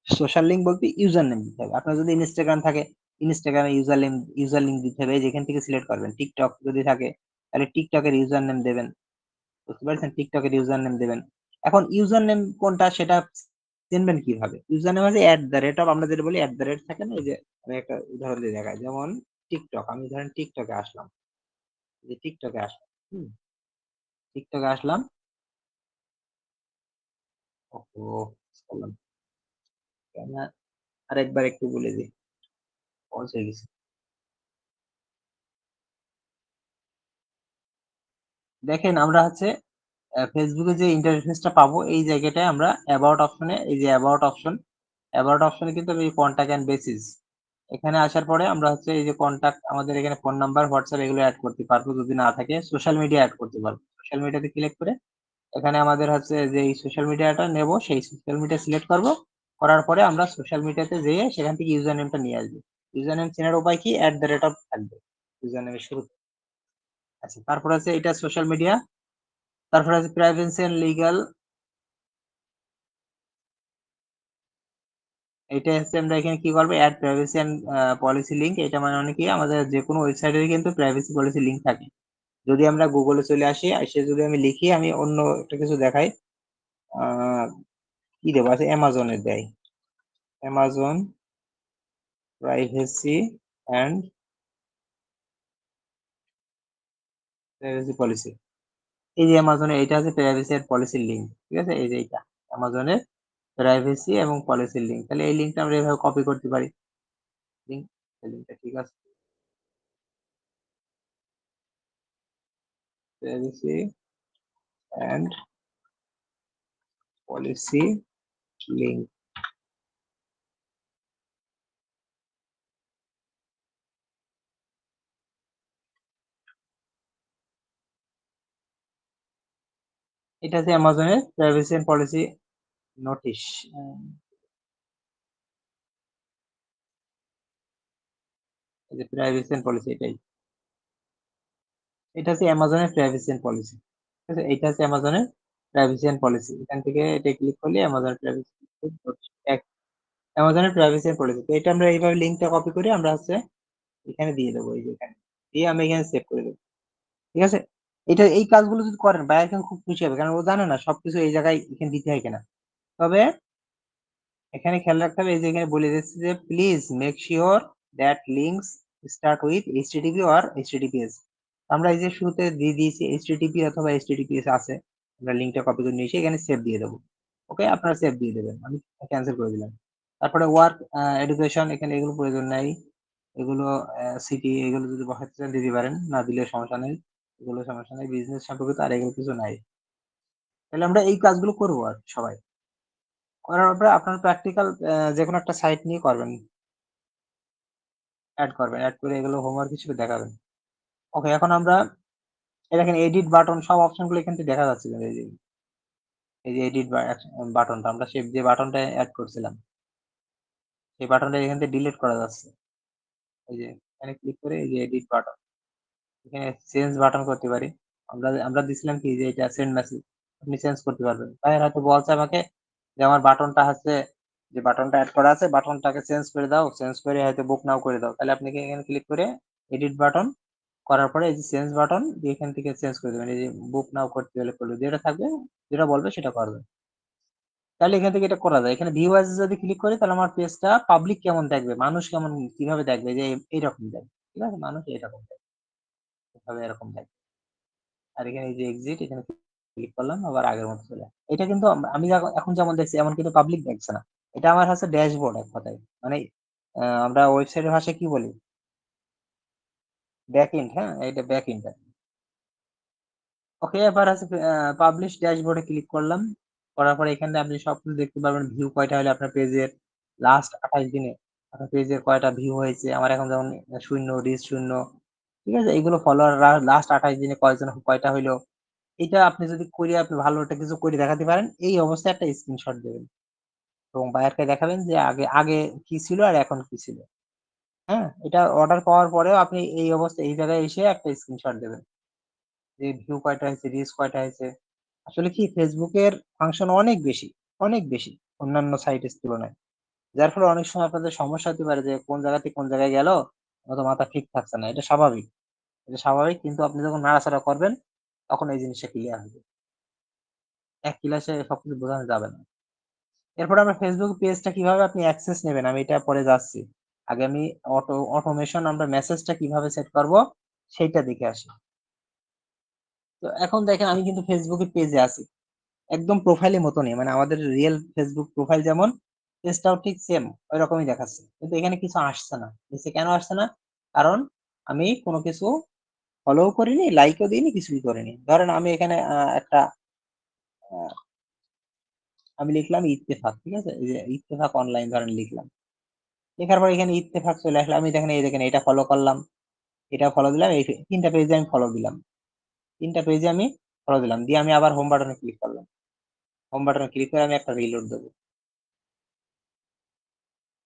সোশ্যাল লিংক বলতে ইউজার নেম দিতে হবে। আপনার যদি ইনস্টাগ্রাম থাকে, ইনস্টাগ্রামে ইউজার লিংক দিতে হবে, যেখান থেকে সিলেক্ট করবেন। টিকটক যদি থাকে তাহলে টিকটকের ইউজার নেম দেবেন। বুঝতে পারছেন, টিকটকের ইউজার নেম দেবেন। এখন ইউজার নেম কোনটা সেটা চিনবেন কিভাবে, ইউজার নেম আছে @ আমরা যেটা বলি থাকে না, এই যে আমি একটা উদাহরণ দিয়ে দেখাই, যেমন টিকটক, আমি ধরেন টিকটকে আসলাম, যে টিকটকে আসলাম, হুম, টিকটকে আসলাম। ওহো, করলাম কেন, আরেকবার একটু বলে দিই, পৌঁছে গেছি। দেখেন আমরা হচ্ছে ফেসবুকে যে ইন্টারফেসটা পাবো, এই জায়গাটায় আমরা অ্যাবাউট অপশনে, এই যে অ্যাবাউট অপশনে কিন্তু এই কন্টাক্ট এন্ড বেসিস, এখানে আসার পরে আমরা হচ্ছে এই যে কন্টাক্ট, আমাদের এখানে ফোন নাম্বার, হোয়াটসঅ্যাপ এগুলো অ্যাড করতে পারবো, যদি না থাকে সোশ্যাল মিডিয়া অ্যাড করতে পারবো। সোশ্যাল মিডিয়াতে ক্লিক করে এখানে আমাদের হচ্ছে যে এই সোশ্যাল মিডিয়াটা নেব, সেই সোশ্যাল মিডিয়া সিলেক্ট করব। করার পরে আমরা সোশ্যাল মিডিয়াতে যেয়ে সেখান থেকে ইউজার নেমটা নিয়ে আসবো। ইউজার নেম চেনার উপায় কি, থাকবে ইউজার নেমের শুরুতে। আচ্ছা, তারপর আছে এটা সোশ্যাল মিডিয়া, তারপর আছে প্রাইভেসি এন্ড লিগ্যাল। এটা হচ্ছে আমরা এখানে কি করবো, add privacy and policy link. এটা মানে কি, আমাদের যে কোনো ওয়েবসাইটের কিন্তু প্রাইভেসি পলিসি লিংক থাকে। যদি আমরা গুগলে চলে আসি, এসে যদি আমি লিখি, আমি অন্য একটা কিছু দেখাই, আহ কি দেবো, আছে অ্যামাজনের দেয়, Amazon privacy and privacy policy. এই যে অ্যামাজনে এটা আছে প্রাইভেসি এন্ড পলিসির লিংক, ঠিক আছে। এই যে এটা অ্যামাজনের প্রাইভেসি এবং পলিসির লিংক, তাহলে এই লিংকটা আমরা এভাবে কপি করতে পারি। লিংক, লিংকটা ঠিক আছে, প্রাইভেসি এন্ড পলিসি লিংক। এটা হচ্ছে অ্যামাজনের প্রাইভেসি এন্ড পলিসি নোটিশ এই যে প্রাইভেসি এন্ড পলিসি এটাই। এটা হচ্ছে অ্যামাজনের প্রাইভেসি এন্ড পলিসি। ঠিক আছে? এইটা হচ্ছে অ্যামাজনের প্রাইভেসি এন্ড পলিসি। এখান থেকে এটা ক্লিক করলে অ্যামাজন প্রাইভেসি অ্যামাজনের প্রাইভেসি এন্ড পলিসি। তো এটা আমরা এইভাবে লিঙ্কটা কপি করে আমরা হচ্ছে এখানে দিয়ে দেবো, এই যে এখানে। দিয়ে আমি এখানে সেভ করে দেবো। ঠিক আছে? এটা এই কাজগুলো যদি করেন বায়ার কিন্তু খুব খুশি হবে। কারণ ও জানে না সবকিছু এই জায়গায় এখানে দিতে হয় কিনা। তবে এখানে খেয়াল রাখতে হবে, এই যে এখানে বলে দিচ্ছি যে please make sure that links start with HTTP or HTTPS. আমরা এই যে শুরুতে দিয়ে দিয়েছি এইচটিটিপি অথবা এইচটিটিপিএস আছে। আমরা লিঙ্কটা কপি করে নিয়ে এসে এখানে সেভ দিয়ে দেবো। ওকে, আপনারা সেভ দিয়ে দেবেন। আমি ক্যান্সেল করে দিলাম। তারপরে ওয়ার্ক এডুকেশন এখানে এগুলো প্রয়োজন নাই। এগুলো সিটি এগুলো যদি বসাতে চান দিতে পারেন, না দিলে সমস্যা নেই। এগুলো সমস্যা নেই, বিজনেস সম্পর্কিত আর এগুলো কিছু নাই। তাহলে আমরা এই কাজগুলো করবো আর সবাই করার পরে আপনার প্র্যাকটিক্যাল যে কোনো একটা সাইট নিয়ে করবেন, অ্যাড করবেন, অ্যাড করে এগুলো হোমওয়ার্ক হিসেবে দেখাবেন। ওকে, এখন আমরা এই দেখেন এডিট বাটন সব অপশনগুলো এখান থেকে দেখা যাচ্ছে কিন্তু এই যে এডিট বাটনটা আমরা যে বাটনটা অ্যাড করছিলাম সেই বাটনটা এখান থেকে ডিলিট করা যাচ্ছে। এই যে এখানে ক্লিক করে এই যে এডিট বাটন, এখানে চেঞ্জ বাটন করতে পারি। আমরা দিছিলাম কি যে এটা সেন্ড মেসেজ, আপনি চেঞ্জ করতে পারবেন। তাই হয়তো বলছে আমাকে যে আমার বাটনটা হচ্ছে, যে বাটনটা অ্যাড করা আছে বাটনটাকে চেঞ্জ করে দাও, চেঞ্জ করে হয়তো বুক নাও করে দাও। তাহলে আপনি এখানে ক্লিক করে এডিট বাটন করার পরে এই যে চেঞ্জ বাটন দিয়ে এখান থেকে চেঞ্জ করে দেবেন। এই যে বুক নাও করতে হলে করবে, যেটা থাকবে যেটা বলবে সেটা করবে। তাহলে এখান থেকে এটা করা যায়। এখানে ভিউ অ্যাজ যদি ক্লিক করি তাহলে আমার পেজটা পাবলিক কেমন দেখবে, মানুষ কেমন কিভাবে দেখবে, যে এইরকম দেখবে। ঠিক আছে, মানুষ এরকম দেখবে, এরকম দেখবে। আর এখানে এই যে এক্সিট এখানে ক্লিক করলাম, আবার আগের মতো চলে আসে। এটা কিন্তু আমি এখন যেমন দেখছি এমন কিন্তু পাবলিক দেখছে না। এটা আমার হচ্ছে ড্যাশবোর্ড এক কথায়। মানে আমরা ওয়েবসাইটের ভাষায় কি বলি, ব্যাক এন্ড। হ্যাঁ, এটা ব্যাক এন্ড। ওকে, এবার আছে পাবলিশ ড্যাশবোর্ডে ক্লিক করলাম। করার পরে এখানে আপনি সবকিছু দেখতে পারবেন, ভিউ কয়টা হলে আপনার পেজের লাস্ট 28 দিনে আপনার পেজের কয়টা ভিউ হয়েছে। আমার এখন যেমন 0 রিচ 0। ঠিক আছে, এইগুলো ফলোয়ার লাস্ট 28 দিনে কয়জন কয়টা হইলো। এটা আপনি যদি করে আপনি ভালো একটা কিছু করে দেখাতে পারেন, এই অবস্থায় একটা স্ক্রিনশট দেবেন এবং বায়ারকে দেখাবেন যে আগে আগে কি ছিল আর এখন কি ছিল। হ্যাঁ, এটা অর্ডার পাওয়ার পরেও আপনি এই অবস্থায় এই জায়গায় এসে একটা স্ক্রিনশট দেবেন যে ভিউ কয়টা হয়েছে, রিচ কয়টা হয়েছে। আসলে কি ফেসবুকের ফাংশন অনেক বেশি, অনেক বেশি অন্যান্য সাইটের তুলনায়। যার ফলে অনেক সময় আপনাদের সমস্যা হতে পারে যে কোন জায়গা থেকে কোন জায়গায় গেল, হয়তো মাথা ঠিক থাকছে না। এটা স্বাভাবিক, এটা স্বাভাবিক। কিন্তু আপনি যখন নাড়াচাড়া করবেন তখন এই জিনিসটা ক্লিয়ার হবে। এক ক্লাসে সবকিছু বোঝানো যাবে না। এরপরে আমরা ফেসবুক পেজটা কিভাবে আপনি অ্যাক্সেস নেবেন আমি এটা পরে যাচ্ছি। আগে আমি অটোমেশন আমরা মেসেজটা কিভাবে সেট করব সেইটা দেখে আসি। তো এখন দেখেন আমি কিন্তু ফেসবুকের পেজে আছি, একদম প্রোফাইলের মতনই, মানে আমাদের রিয়েল ফেসবুক প্রোফাইল যেমন পেজটাও ঠিক সেম ওই রকমই দেখাচ্ছে। কিন্তু এখানে কিছু আসছে না। নিচে কেন আসছে না? কারণ আমি কোনো কিছু ফলো করিনি, লাইকও দিইনি, কিছুই করিনি। ধরেন আমি এখানে একটা আহ, আমি লিখলাম ইত্তেফাক। ঠিক আছে, এই যে ইত্তেফাক অনলাইন ধরেন লিখলাম, লেখার পর এখানে ইত্তেফাক চলে আসলে আমি দেখেন এই দেখেন এটা ফলো করলাম, এটা ফলো দিলাম, এই তিনটা পেজে আমি ফলো দিলাম, তিনটা পেজে আমি ফলো দিলাম। দিয়ে আমি আবার হোম বাটনে ক্লিক করলাম। হোম বাটনে ক্লিক করে আমি একটা রিলোড দেবো।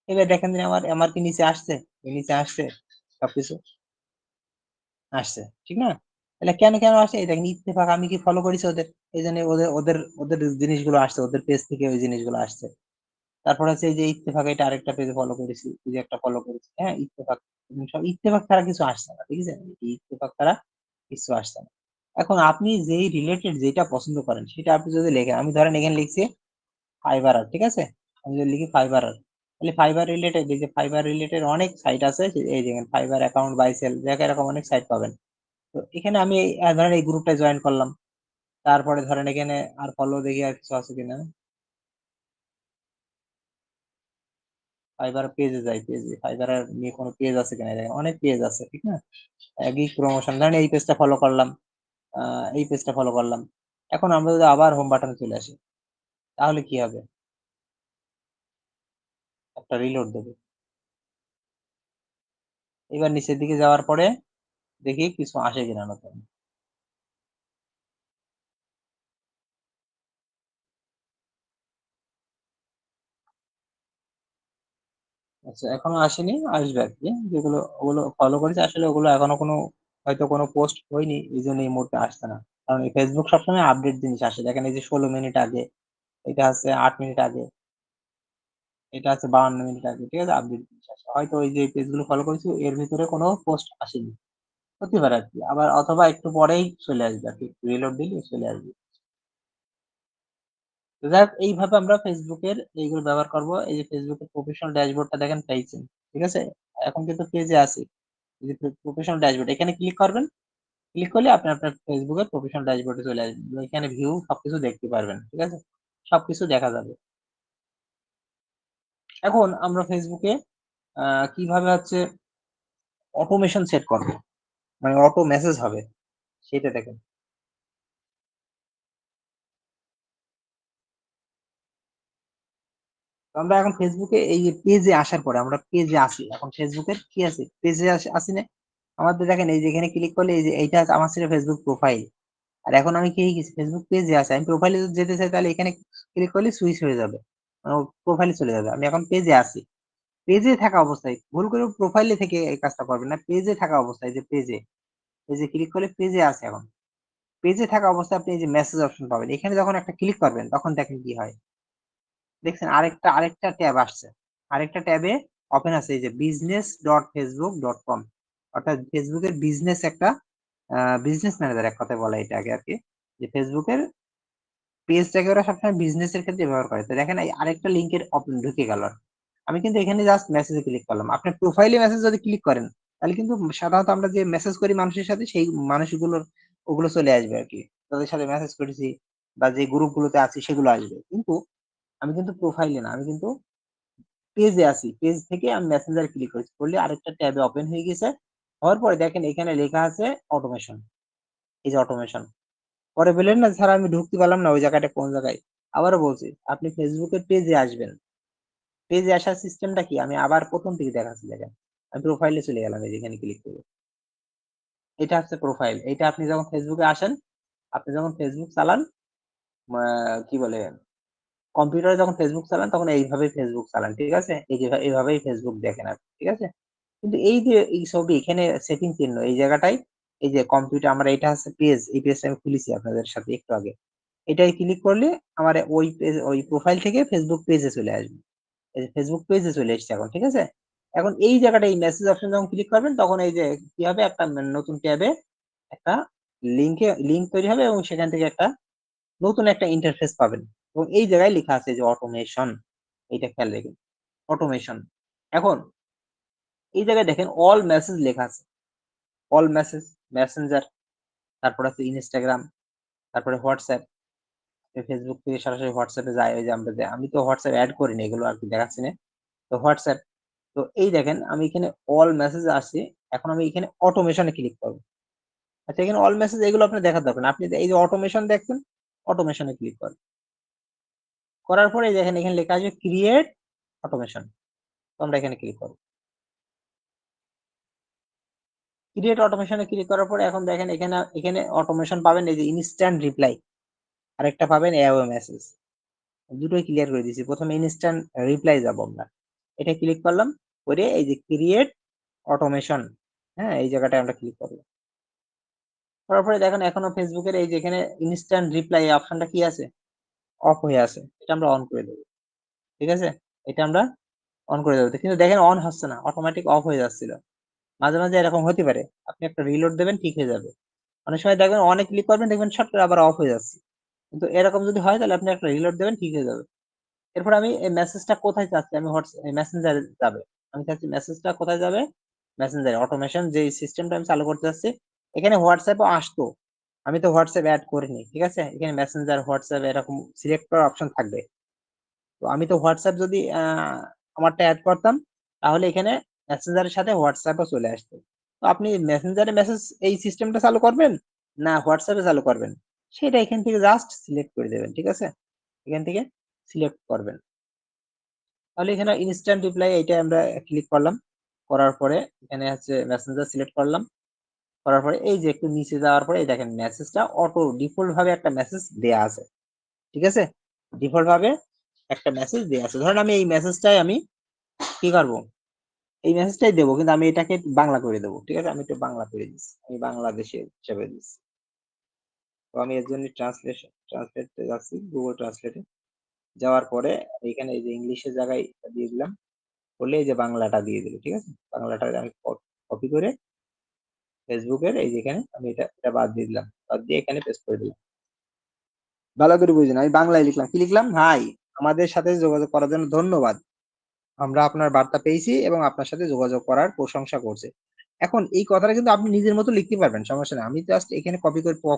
এবার দেখেন যে আমার আমার কি নিচে আসছে, এই নিচে আসছে সবকিছু আসছে, ঠিক না? তাহলে কেন কেন আসে, এই দেখেন ইত্তেফাক আমি কি ফলো করেছি ওদের, এই জন্য ওদের ওদের ওদের জিনিসগুলো আসছে, ওদের পেজ থেকে ওই জিনিসগুলো আসছে। তারপর হচ্ছে এই যে ইত্তেফাক, এটা আরেকটা পেজে ফলো করেছি, এই যে একটা ফলো করেছি। হ্যাঁ, ইত্তেফাক সব ইত্তেফাক ছাড়া কিছু আসছে না। ঠিক আছে, এই ইত্তেফাক ছাড়া কিছু আসছে না। এখন আপনি যেই রিলেটেড যেটা পছন্দ করেন সেটা আপনি যদি লেখেন, আমি ধরেন এখানে লিখছি ফাইবার। ঠিক আছে, আমি যদি লিখি ফাইবার, তাহলে ফাইবার রিলেটেড, এই যে ফাইবার রিলেটেড অনেক সাইট আছে। এই যে ফাইবার অ্যাকাউন্ট বাই সেল দেখে এরকম অনেক সাইট পাবেন। তো এখানে আমি ধরেন এই গ্রুপটায় জয়েন করলাম। তারপরে ধরেন এখানে আর ফলো দেখি আর কিছু আছে কিনা, ফাইবার পেজে যাই, পেজে ফাইবার নিয়ে কোনো পেজ আছে কিনা দেখেন, অনেক পেজ আছে। ঠিক না, গিগ প্রমোশন ধরেন এই পেজটা ফলো করলাম, এই পেজটা ফলো করলাম। এখন আমরা যদি আবার হোম বাটনে চলে আসি তাহলে কি হবে, একটা রিলোড দেবে। এবার নিচের দিকে যাওয়ার পরে দেখি কিছু আসে কিনা নতুন। আচ্ছা, এখনো আসেনি, আসবে আর কি। যেগুলো ওগুলো ফলো করেছে আসলে ওগুলো এখনো কোনো হয়তো কোনো পোস্ট হয়নি, এই জন্য এই মুহূর্তে আসছে না। কারণ এই ফেসবুক সবসময় আপডেট জিনিস আসে। দেখেন এই যে 16 মিনিট আগে, এটা আছে 8 মিনিট আগে, এটা আছে 52 মিনিট আগে, ঠিক আছে, আপডেট জিনিস আসে। হয়তো ওই যে পেজ গুলো ফলো করেছি এর ভিতরে কোনো পোস্ট আসেনি, হতে পারে আর কি। আবার অথবা একটু পরেই চলে আসবে আর কি, রিলোড দিলে চলে আসবে। তো যাই হোক, এইভাবে আমরা ফেসবুকের এইগুলো ব্যবহার করব। এই যে ফেসবুকের প্রফেশনাল ড্যাশবোর্ডটা দেখেন পেয়েছেন, ঠিক আছে। এখন কিন্তু পেজে আছে এই যে প্রফেশনাল ড্যাশবোর্ড, এখানে ক্লিক করবেন। ক্লিক করলে আপনি আপনার ফেসবুকের প্রফেশনাল ড্যাশবোর্ডে চলে আসবেন, এখানে ভিউ সবকিছু দেখতে পারবেন, ঠিক আছে, সবকিছু দেখা যাবে। এখন আমরা ফেসবুকে কিভাবে হচ্ছে অটোমেশন সেট করব, মানে অটো মেসেজ হবে সেটা দেখেন। তো আমরা এখন ফেসবুকে এই যে পেজে আসার পরে আমরা পেজে আসি, এখন ফেসবুকের কি আছে, পেজে আসি না। আমাদের দেখেন এই যে এখানে ক্লিক করলে এই যে এইটা আমার ছিল ফেসবুক প্রোফাইল। আর এখন আমি কি গেছি, ফেসবুক পেজে আছে। আমি প্রোফাইলে যদি যেতে চাই তাহলে এখানে ক্লিক করলে সুইচ হয়ে যাবে, প্রোফাইলে চলে যাবে। আমি এখন পেজে আছি, পেজে থাকা অবস্থায় ভুল করে প্রোফাইলে থেকে এই কাজটা করবেন না, পেজে থাকা অবস্থায় যে পেজে, পেজে ক্লিক করলে পেজে আছে। এখন পেজে থাকা অবস্থায় আপনি এই যে মেসেজ অপশন পাবেন, এখানে যখন একটা ক্লিক করবেন তখন দেখেন কি হয়। দেখছেন আরেকটা ট্যাব আসছে, আরেকটা ট্যাবে ওপেন আছে এই যে business.facebook.com, অর্থাৎ ফেসবুকের বিজনেস একটা বিজনেস ম্যানেজার এক কথায় বলা এটাকে আর কি। যে ফেসবুকের পেজটাকে ওরা সবসময় বিজনেস এর ক্ষেত্রে ব্যবহার করে। তো দেখেন এই আরেকটা লিঙ্কের ওপেন ঢুকে গেল। আমি কিন্তু এখানে জাস্ট মেসেজে ক্লিক করলাম। আপনার প্রোফাইলে মেসেজ যদি ক্লিক করেন তাহলে কিন্তু সাধারণত আমরা যে মেসেজ করি মানুষের সাথে সেই মানুষগুলোর ওগুলো চলে আসবে আর কি, তাদের সাথে মেসেজ করেছি বা যে গ্রুপ গুলোতে আছি সেগুলো আসবে। কিন্তু আমি কিন্তু প্রোফাইলে না, আমি কিন্তু পেজে আছি, পেজ থেকে আমি মেসেঞ্জার ক্লিক করেছি, করলে আরেকটা ট্যাবে ওপেন হয়ে গেছে। হওয়ার পরে দেখেন এখানে লেখা আছে অটোমেশন, এই যে অটোমেশন। পরে বললেন না স্যার আমি ঢুকতে পারলাম না, ওই জায়গাটা কোন জায়গায়। আবারও বলছি, আপনি ফেসবুকের পেজে আসবেন। পেজে আসার সিস্টেমটা কি আমি আবার প্রথম থেকে দেখাচ্ছি দেখেন। আমি প্রোফাইলে চলে গেলাম, এই যে এখানে ক্লিক করবো। এটা হচ্ছে প্রোফাইল। এটা আপনি যখন ফেসবুকে আসেন, আপনি যখন ফেসবুক চালান, কি বলে, কম্পিউটারে যখন ফেসবুক চালান তখন এইভাবেই ফেসবুক চালান, ঠিক আছে, এই যে এইভাবেই ফেসবুক দেখেন আপনি, ঠিক আছে। কিন্তু এই যে এই ছবি এখানে সেটিং চিহ্ন এই জায়গাটাই, এই যে কম্পিউটার আমার এটা হচ্ছে পেজ, এই পেজটা আমি খুলেছি আপনাদের সাথে একটু আগে। এটাই ক্লিক করলে আমার ওই পেজ, ওই প্রোফাইল থেকে ফেসবুক পেজে চলে আসবে। এই যে ফেসবুক পেজে চলে এসেছে এখন, ঠিক আছে। এখন এই জায়গাটা এই মেসেজ অপশন যখন ক্লিক করবেন তখন এই যে কি হবে, একটা নতুন ট্যাবে একটা লিংক তৈরি হবে এবং সেখান থেকে একটা নতুন একটা ইন্টারফেস পাবেন। এবং এই জায়গায় লেখা আছে যে অটোমেশন, এটা খেয়াল রাখবেন, অটোমেশন। এখন এই জায়গায় দেখেন অল মেসেজ লেখা আছে, অল মেসেজ, মেসেঞ্জার, তারপর আছে ইনস্টাগ্রাম, তারপরে হোয়াটসঅ্যাপ। ফেসবুক থেকে সরাসরি হোয়াটসঅ্যাপে যায়, ওই যে আমরা আমি তো হোয়াটসঅ্যাপ অ্যাড করিনি, এগুলো আর কি দেখাচ্ছি না। তো হোয়াটসঅ্যাপ, তো এই দেখেন আমি এখানে অল মেসেজ আসছে। এখন আমি এখানে অটোমেশনে ক্লিক করবো। আচ্ছা, এখানে অল মেসেজ এগুলো আপনি দেখাতে হবে না, আপনি এই যে অটোমেশন দেখছেন, অটোমেশনে ক্লিক করেন। করার পরে দেখেন এখানে লেখা আসবে ক্রিয়েট অটোমেশন, তো আমরা এখানে ক্লিক করবো। ক্রিয়েট অটোমেশনে ক্লিক করার পরে এখন দেখেন এখানে এখানে অটোমেশন পাবেন এই যে ইনস্ট্যান্ট রিপ্লাই, আরেকটা পাবেন এআইও মেসেজ। দুটোই ক্লিয়ার করে দিয়েছি। প্রথমে ইনস্ট্যান্ট রিপ্লাই যাব আমরা, এটা ক্লিক করলাম, করে এই যে ক্রিয়েট অটোমেশন, হ্যাঁ এই জায়গাটায় আমরা ক্লিক করবো। করার পরে দেখেন এখনো ফেসবুকের এই যে এখানে ইনস্ট্যান্ট রিপ্লাই অপশনটা কি আছে, অফ হয়ে আছে। এটা আমরা অন করে দেবো, ঠিক আছে। এটা আমরা অন করে দেবো, কিন্তু দেখেন অন হচ্ছে না, অটোমেটিক অফ হয়ে যাচ্ছিল। মাঝে মাঝে এরকম হতে পারে, আপনি একটা রিলোড দেবেন ঠিক হয়ে যাবে। অনেক সময় দেখবেন অনেক ক্লিক করবেন, দেখবেন শর্ট করে আবার অফ হয়ে যাচ্ছে। কিন্তু এরকম যদি হয় তাহলে আপনি একটা রিলোড দেবেন ঠিক হয়ে যাবে। এরপর আমি এই মেসেজটা কোথায় চাচ্ছি, আমি হোয়াটসঅ্যাপ মেসেঞ্জারে যাবে। আমি চাচ্ছি মেসেজটা কোথায় যাবে, মেসেঞ্জারে। অটোমেশন যে সিস্টেমটা আমি চালু করতে চাচ্ছি, এখানে হোয়াটসঅ্যাপও আসতো, আমি তো হোয়াটসঅ্যাপ অ্যাড করিনি, ঠিক আছে। এখানে মেসেঞ্জার, হোয়াটসঅ্যাপ এরকম সিলেক্ট করার অপশন থাকবে। তো আমি তো হোয়াটসঅ্যাপ যদি আমারটা অ্যাড করতাম তাহলে এখানে মেসেঞ্জারের সাথে হোয়াটসঅ্যাপও চলে আসতো। তো আপনি মেসেঞ্জারে মেসেজ এই সিস্টেমটা চালু করবেন না হোয়াটসঅ্যাপে চালু করবেন, সেটা এখান থেকে জাস্ট সিলেক্ট করে দেবেন, ঠিক আছে। এখান থেকে সিলেক্ট করবেন। তাহলে এখানে ইনস্ট্যান্ট রিপ্লাই এইটা আমরা ক্লিক করলাম। করার পরে এখানে হচ্ছে মেসেঞ্জার সিলেক্ট করলাম। করার পরে এই যে একটু নিচে যাওয়ার পরে এই দেখেন মেসেজটা অটো ডিফল্ট ভাবে একটা মেসেজ দেয়া আছে, ঠিক আছে। ডিফল্ট ভাবে একটা মেসেজ দেয়া আছে। ধরেন আমি এই মেসেজটাই আমি কি করব, এই মেসেজটাই দেবো, কিন্তু আমি এটাকে বাংলা করে দেবো। ঠিক আছে, আমি একটু বাংলা করে দিচ্ছি, আমি বাংলাদেশে হিসাবে দিচ্ছি। তো আমি এর জন্য ট্রান্সলেটে যাচ্ছি, গুগল ট্রান্সলেটে যাওয়ার পরে এখানে এই যে ইংলিশের জায়গায় দিয়ে দিলাম, বলে এই যে বাংলাটা দিয়ে দিল। ঠিক আছে, বাংলাটা আমি কপি করে ফেসবুকের এই যেখানে আমি এটা বাদ দিয়ে দিলাম, বাদ দিয়ে এখানে পেস্ট করে দিলাম। ভালো করে বুঝুন, আমি বাংলায় লিখলাম, কি লিখলাম, হাই, আমাদের সাথে যোগাযোগ করার জন্য ধন্যবাদ, আমরা আপনার বার্তা পেয়েছি এবং আপনার সাথে যোগাযোগ করার প্রশংসা করছে। এখন এই কথাটা কিন্তু আপনি নিজের মতো লিখতে পারবেন, সমস্যা নেই, আমি জাস্ট এখানে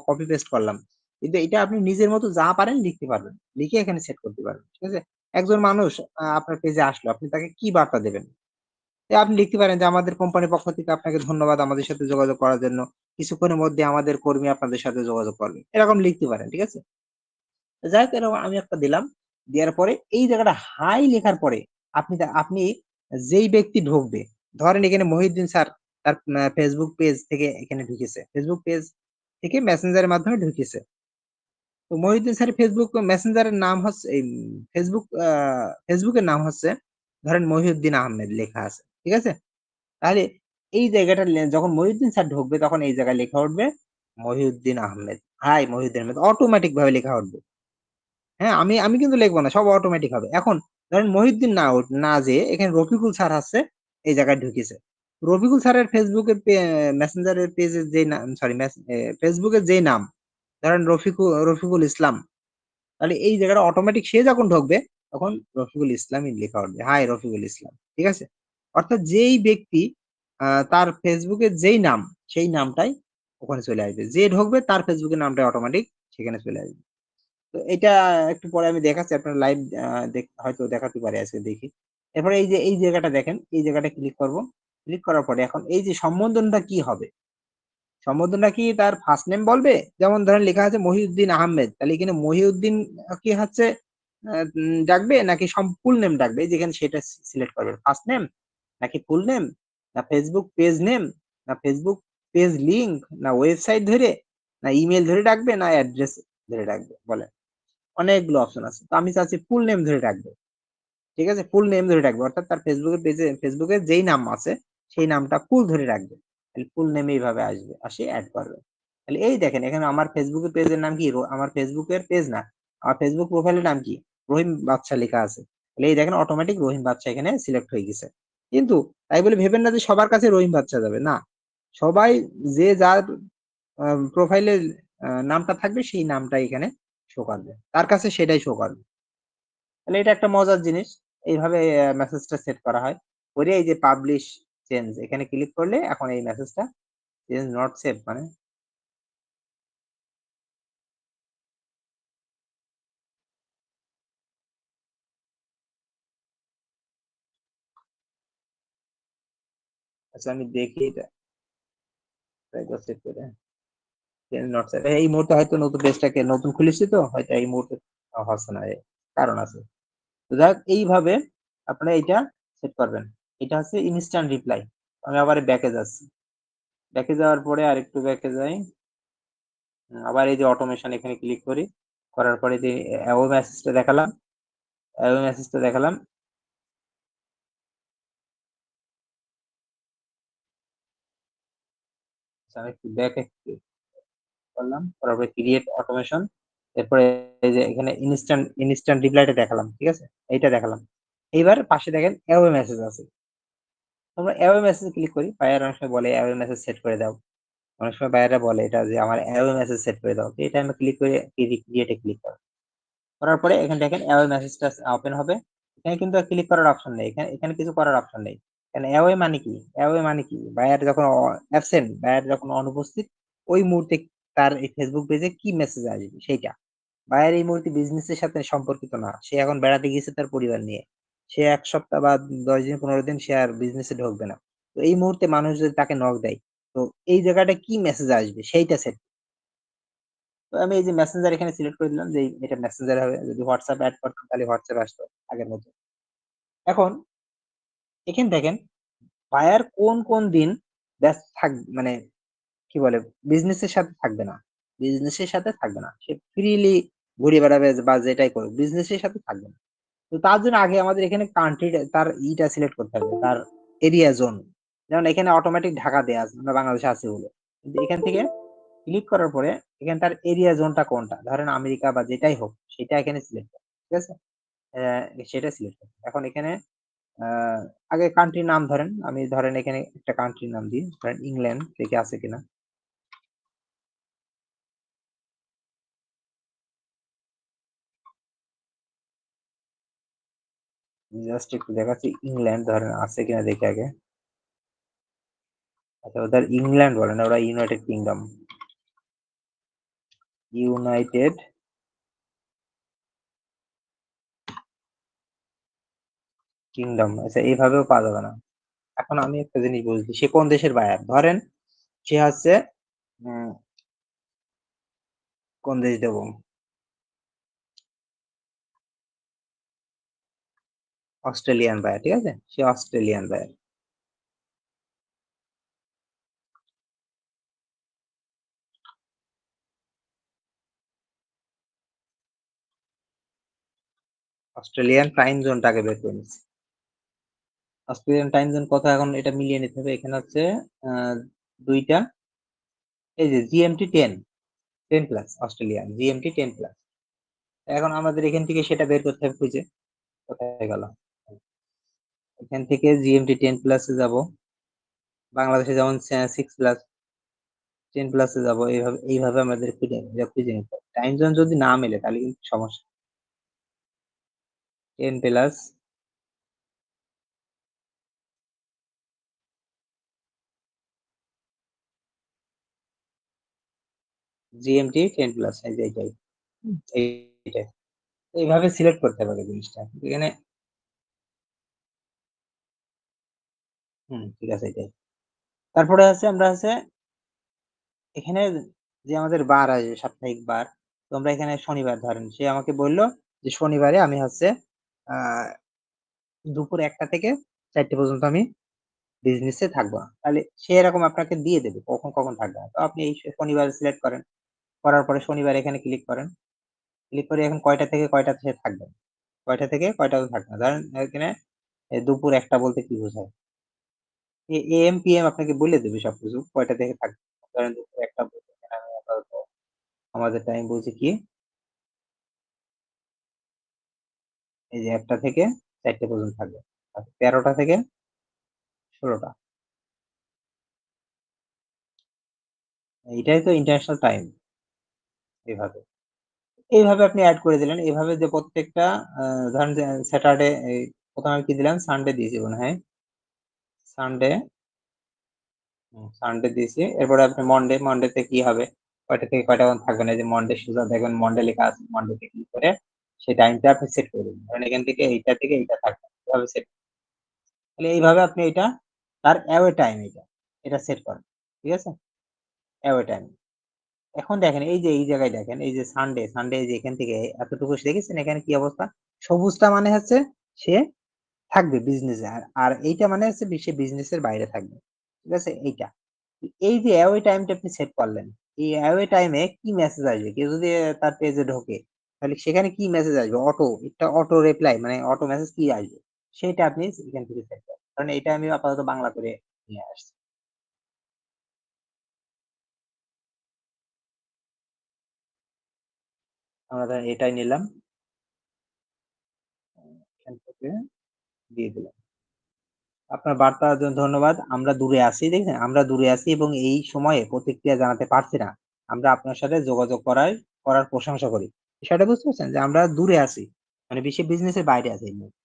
কপি পেস্ট করলাম, কিন্তু এটা আপনি নিজের মতো যা পারেন লিখতে পারবেন, লিখে এখানে সেট করতে পারবেন। ঠিক আছে, একজন মানুষ আপনার পেজে আসলো, আপনি তাকে কি বার্তা দেবেন, আপনি লিখতে পারেন যে আমাদের কোম্পানির পক্ষ থেকে আপনাকে ধন্যবাদ আমাদের সাথে যোগাযোগ করার জন্য, কিছুক্ষণের মধ্যে আমাদের কর্মী আপনাদের সাথে যোগাযোগ করবে, এরকম লিখতে পারেন। ঠিক আছে, যাই হোক, এরকম আমি একটা দিলাম, দেওয়ার পরে এই জায়গাটা হাই লেখার পরে আপনি যেই ব্যক্তি ঢুকবে, ধরেন এখানে মহিউদ্দিন স্যার তার ফেসবুক পেজ থেকে এখানে ঢুকেছে, ফেসবুক পেজ থেকে মেসেঞ্জারের মাধ্যমে ঢুকেছে। তো মহিউদ্দিন স্যারের ফেসবুক মেসেঞ্জারের নাম হচ্ছে এই ফেসবুকের নাম হচ্ছে ধরেন মহিউদ্দিন আহমেদ লেখা আছে। ঠিক আছে, তাহলে এই জায়গাটা যখন মহিউদ্দিন স্যার ঢুকবে তখন এই জায়গায় লেখা উঠবে মহিউদ্দিন আহমেদ, হাই মহিউদ্দিন আহমেদ, অটোমেটিক ভাবে লেখা উঠবে। হ্যাঁ, আমি আমি কিন্তু লিখবো না, সব অটোমেটিক হবে। এখন ধরেন মহিউদ্দিন না যে এখানে রফিকুল স্যার আছে, এই জায়গায় ঢুকেছে, রফিকুল স্যারের ফেসবুকের মেসেঞ্জারের পেজের যে নাম, সরি, ফেসবুকের যে নাম, ধরেন রফিকুল ইসলাম, তাহলে এই জায়গাটা অটোমেটিক সে যখন ঢুকবে তখন রফিকুল ইসলামই লেখা উঠবে, হাই রফিকুল ইসলাম। ঠিক আছে, অর্থাৎ যেই ব্যক্তি তার ফেসবুকের যেই নাম, সেই নামটাই ওখানে চলে আসবে, যে ঢুকবে তার ফেসবুকের নামটা অটোমেটিক সেখানে চলে আসবে। তো এটা একটু পরে আমি দেখাচ্ছি, আপনার লাইভ হয়তো দেখাতে পারে, আজকে দেখি। এরপরে এই যে এই জায়গাটা দেখেন, এই জায়গাটা ক্লিক করব, ক্লিক করার পরে এখন এই যে সম্বোধনটা কি হবে, সম্বোধনটা কি তার ফার্স্ট নেম বলবে, যেমন ধরেন লেখা আছে মহিউদ্দিন আহমেদ, তাহলে এখানে মহিউদ্দিন কি হচ্ছে ডাকবে, নাকি ফুল নেম ডাকবে, যেখানে সেটা সিলেক্ট করবে, ফার্স্ট নেম নাকি ফুল নেম, না ফেসবুক পেজ নেম, না ফেসবুক পেজ লিংক, না ওয়েবসাইট ধরে, না ইমেল ধরে ডাকবে, না অ্যাড্রেস ধরে ডাকবে, বলে অনেকগুলো অপশন আছে। তো আমি চাচ্ছি ফুল নেম ধরে ডাকবে। ঠিক আছে, ফুল নেম ধরে রাখবে, অর্থাৎ তার ফেসবুকের পেজে ফেসবুকের যেই নাম আছে সেই নামটা ফুল ধরে রাখবে, তাহলে ফুল নেম এইভাবে আসবে, আসে অ্যাড করবে। তাহলে এই দেখেন এখানে আমার ফেসবুকের পেজের নাম কি, আমার ফেসবুকের পেজ না, আমার ফেসবুক প্রোফাইলের নাম কি, রহিম বাদশা লেখা আছে, তাহলে এই দেখেন অটোমেটিক রহিম বাদশা এখানে সিলেক্ট হয়ে গেছে। কিন্তু তাই বলে ভেবেন না যে সবার কাছে রহিম বাদশা যাবে, না, সবাই যে যার প্রোফাইলের নামটা থাকবে সেই নামটা এখানে শো করবে, তার কাছে সেটাই শো করবে। তাহলে এটা একটা মজার জিনিস, এইভাবে মেসেজটা সেট করা হয়। করে এই যে পাবলিশ চেঞ্জ এখানে ক্লিক করলে এখন এই মেসেজটা চেঞ্জ নট সেভ, মানে আচ্ছা আমি দেখি এটা সেভ করে, চেঞ্জ নট সেভ, এই মুহূর্তে হয়তো নতুন পেজটাকে নতুন খুলেছি তো হয়তো এই মুহূর্তে হচ্ছে না, কারণ আছে। তো যাই হোক, এইভাবে আপনারা এটা সেট করবেন। এটা হচ্ছে ইনস্ট্যান্ট রিপ্লাই। আমি আবার ব্যাকে যাচ্ছি, ব্যাকে যাওয়ার পরে আরেকটু ব্যাকে যাই, আবার এই যে অটোমেশন এখানে ক্লিক করি, করার পরে যে অ্যাও মেসেজটা দেখালাম, অ্যাও মেসেজটা দেখালাম, আচ্ছা, আমি একটু ব্যাকে করলাম, করার পরে ক্রিয়েট অটোমেশন, এরপরে এই যে এখানে ইনস্ট্যান্ট রিপ্লাইটা দেখালাম। ঠিক আছে, এইটা দেখালাম। এইবার পাশে দেখেন অ্যাওয়ে মেসেজ আছে, তোমরা অ্যাওয়ে মেসেজ ক্লিক করি, বায়ার অনেক সময় বলে অ্যাওয়ে মেসেজ সেট করে দাও, অনেক সময় বায়াররা বলে এটা যে আমার অ্যাওয়ে মেসেজ সেট করে দাও, তো এটা আমি ক্লিক করে ক্রিয়েটে ক্লিক করো, করার পরে এখানে দেখেন অ্যাওয়ে মেসেজটা ওপেন হবে। এখানে কিন্তু ক্লিক করার অপশন নেই, এখানে এখানে কিছু করার অপশন নেই। এখানে অ্যাওয়ে মানে কি, অ্যাওয়ে মানে কি, বায়ার যখন অ্যাবসেন্ট, বায়ার যখন অনুপস্থিত, ওই মুহূর্তে তার এই ফেসবুক পেজে কি মেসেজ আসবে সেইটা। বায়ার এই মুহূর্তে বিজনেসের সাথে সম্পর্কিত না, সে এখন বেড়াতে গেছে তার পরিবার নিয়ে, সে 1 সপ্তাহ বা 10 দিন 15 দিন সে আর বিজনেসে ঢুকবে না। তো এই মুহূর্তে মানুষ যদি তাকে নক দেয়, তো এই জায়গাটা কি মেসেজ আসবে সেইটা সেট। তো আমি এই যে মেসেঞ্জার এখানে সিলেক্ট করে দিলাম যে এটা মেসেঞ্জার হবে, যদি হোয়াটসঅ্যাপ অ্যাড করতাম তাহলে হোয়াটসঅ্যাপ আসতো আগের মতো। এখন এখানে দেখেন বায়ার কোন কোন দিন ব্যস্ত মানে কি বলে বিজনেসের সাথে থাকবে না, বিজনেসের সাথে থাকবে না, সে ফ্রিলি ঘুরে বেড়াবে বা যেটাই করুক বিজনেসের সাথে থাকবে না। তো তার জন্য আগে আমাদের এখানে কান্ট্রি তার ইটা সিলেক্ট করতে হবে, তার এরিয়া জোন, যেমন এখানে অটোমেটিক ঢাকা দেয়া আছে, আমরা বাংলাদেশে আছি বলে, কিন্তু এখান থেকে ক্লিক করার পরে এখানে তার এরিয়া জোনটা কোনটা, ধরেন আমেরিকা বা যেটাই হোক সেটা এখানে সিলেক্ট করে, ঠিক আছে? সেটা সিলেক্ট করে এখন এখানে আগে কান্ট্রির নাম ধরেন, আমি ধরেন এখানে একটা কান্ট্রির নাম দিই, ধরেন ইংল্যান্ড থেকে আছে কিনা, জাস্ট একটু দেখাচ্ছি ইংল্যান্ড ধরেন আছে কিনা দেখে আগে। আচ্ছা ওদের ইংল্যান্ড বলে না, ওরা ইউনাইটেড কিংডম, ইউনাইটেড কিংডম। আচ্ছা এইভাবেও পাওয়া যাবে না। এখন আমি একটা জিনিস বলছি, সে কোন দেশের বায়ার, ধরেন সে হচ্ছে কোন দেশ দেবো, অস্ট্রেলিয়ান বায়ার, ঠিক আছে, সে অস্ট্রেলিয়ান বায়ার। অস্ট্রেলিয়ান টাইম জোনটাকে বের করে নিচ্ছি। অস্ট্রেলিয়ান টাইম জোন কত, এখন এটা মিলিয়ে নিতে হবে। এখানে হচ্ছে দুইটা, এই যে GMT 10 plus, Australian GMT 10 plus. এখন আমাদের এখান থেকে সেটা বের করতে হবে খুঁজে, কোথায় গেল, এখান থেকে জিএমটি 10 প্লাসে যাব, বাংলাদেশে যেমন 6 প্লাস, 10 প্লাসে যাব, এইভাবে আমাদের খুঁজে নিতে হবে। টাইম জোন যদি না মেলে তাহলে কিন্তু সমস্যা। 10 প্লাস জিএমটি 10 প্লাস, এই যে এইটাই, এইটাই এইভাবে সিলেক্ট করতে হবে জিনিসটা এখানে। ঠিক আছে এটাই। তারপরে আছে আমরা আছে এখানে যে আমাদের বার আছে, সাপ্তাহিক বার, তো আমরা এখানে শনিবার ধরেন, সে আমাকে বললো যে শনিবারে আমি হচ্ছে আহ দুপুর 1টা থেকে 4টে পর্যন্ত আমি বিজনেসে থাকবো না, তাহলে সে এরকম আপনাকে দিয়ে দেবে কখন কখন থাকবে না। তো আপনি এই শনিবার সিলেক্ট করেন, করার পরে শনিবার এখানে ক্লিক করেন, ক্লিক করে এখন কয়টা থেকে কয়টা সে থাকবেন, কয়টা থেকে কয়টা থাকবে না, ধরেন এখানে দুপুর 1টা বলতে কি বোঝায়, এএম পিএম আপনাকে বলে দেবে সবকিছু কয়টা থেকে থাকবে। ধরেন দুপুর 1টা বলতে এখানে আমি আপাতত আমাদের টাইম বলছি কি, এই যে 1টা থেকে 4টে পর্যন্ত থাকবে, 13টা থেকে 16টা, এটাই তো ইন্টারন্যাশনাল টাইম। এইভাবে এইভাবে আপনি অ্যাড করে দিলেন, এইভাবে যে প্রত্যেকটা ধরেন যে স্যাটারডে, প্রথমে আমি কি দিলাম, সানডে দিয়েছি মনে হয়, সানডে, সানডে দিয়েছি, এরপরে আপনি মন্ডেতে কি হবে, কয়টা থেকে কয়টা পর্যন্ত থাকবেন, এই যে মন্ডে সোজা দেখবেন মন্ডে লেখা আছে, মন্ডেতে ক্লিক করে সেই টাইমটা আপনি সেট করে দিন, ধরেন এখান থেকে এইটা থেকে এইটা থাকবে, এভাবে সেট, তাহলে এইভাবে আপনি এটা তার অ্যাওয়ে টাইম, এটা সেট করেন, ঠিক আছে, অ্যাওয়ে টাইম। এখন দেখেন এই যে এই জায়গায় দেখেন এই যে সানডে, এই যে এখান থেকে এতটুকু দেখেছেন, এখানে কি অবস্থা, সবুজটা মানে হচ্ছে সে থাকবে বিজনেসে, আর এইটা মানে হচ্ছে সে বিজনেসের বাইরে থাকবে, ঠিক আছে এইটা। এই যে অ্যাওয়ে টাইমটা আপনি সেট করলেন, এই অ্যাওয়ে টাইমে কি মেসেজ আসবে, কেউ যদি তার পেজে ঢোকে তাহলে সেখানে কি মেসেজ আসবে, একটা অটো রিপ্লাই মানে অটো মেসেজ কি আসবে, সেটা আপনি এখান থেকে সেট করেন, কারণ এটা আমি আপাতত বাংলা করে নিয়ে আসছি। আমরা ধরেন এটাই নিলাম, এখান থেকে দিয়ে দিলাম। আপনার বার্তার জন্য ধন্যবাদ। আমরা দূরে আছি, দেখছেন আমরা দূরে আছি এবং এই সময়ে প্রতিক্রিয়া জানাতে পারছি না। আমরা আপনার সাথে যোগাযোগ করার প্রশংসা করি। বিষয়টা বুঝতে পারছেন যে আমরা দূরে আছি। মানে বিজনেসের বাইরে আছি এই মুহূর্তে।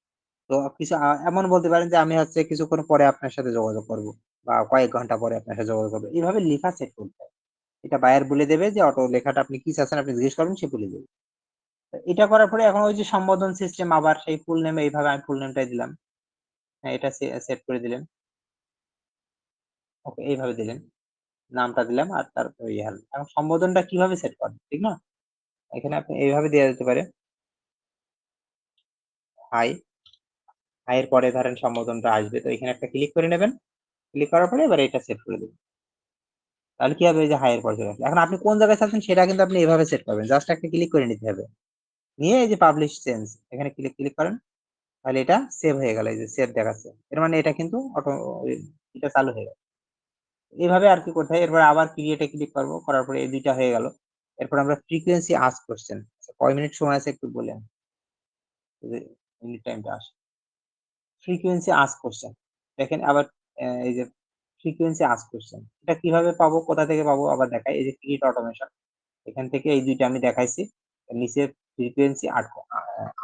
তো কিছু এমন বলতে পারেন যে আমি হচ্ছে কিছুক্ষণ পরে আপনার সাথে যোগাযোগ করব বা কয়েক ঘন্টা পরে আপনার সাথে যোগাযোগ করব। এভাবে লেখা সেট করতে হয়। এটা বায়ার বলে দেবে যে অটো লেখাটা আপনি কি চাচ্ছেন আপনি জিজ্ঞেস করবেন সে বলে দেবে। তো এটা করার পরে এখন ওই যে সম্বোধন সিস্টেম আবার সেই ফুল নেমে এইভাবে আমি ফুল নেমটাই দিলাম। হ্যাঁ, এটা সেট করে দিলেন। ওকে এইভাবে দিলেন। নামটা দিলাম আর তারপরে ইয়ে হলো। এখন সম্বোধনটা কিভাবে সেট করবেন, ঠিক না? এখানে আপনি এইভাবে দেওয়া যেতে পারে, হাই, হাই এর পরে ধরেন সম্বোধনটা আসবে, তো এখানে একটা ক্লিক করে নেবেন, ক্লিক করার পরে এবার এটা সেট করে দেবেন, তাহলে কি হবে, এই যে হাই এর পরে চলে আসবে। এখন আপনি কোন জায়গায় থাকছেন সেটা কিন্তু আপনি এভাবে সেট করবেন, জাস্ট একটা ক্লিক করে নিতে হবে, নিয়ে এই যে পাবলিশ চেঞ্জ এখানে ক্লিক করেন, তাহলে এটা সেভ হয়ে গেল, এই যে সেভ দেখাচ্ছে, এর মানে এটা কিন্তু এটা চালু হয়ে গেল। এইভাবে আর কি করতে হয়। এরপর আবার ক্রিয়েটে ক্লিক করবো, করার পরে এই দুইটা হয়ে গেল। এরপর আমরা ফ্রিকোয়েন্সি আস্ক কোশ্চেন, কয় মিনিট সময় আছে একটু বলেন, মিনিট টাইমটা আসে। ফ্রিকোয়েন্সি আস্ক কোশ্চেন, দেখেন আবার এই যে ফ্রিকোয়েন্সি আস্ক কোশ্চেন, এটা কিভাবে পাবো, কোথা থেকে পাবো আবার দেখাই। এই যে ক্রিয়েট অটোমেশন, এখান থেকে এই দুইটা আমি দেখাইছি। নিচে ফ্রিকোয়েন্সি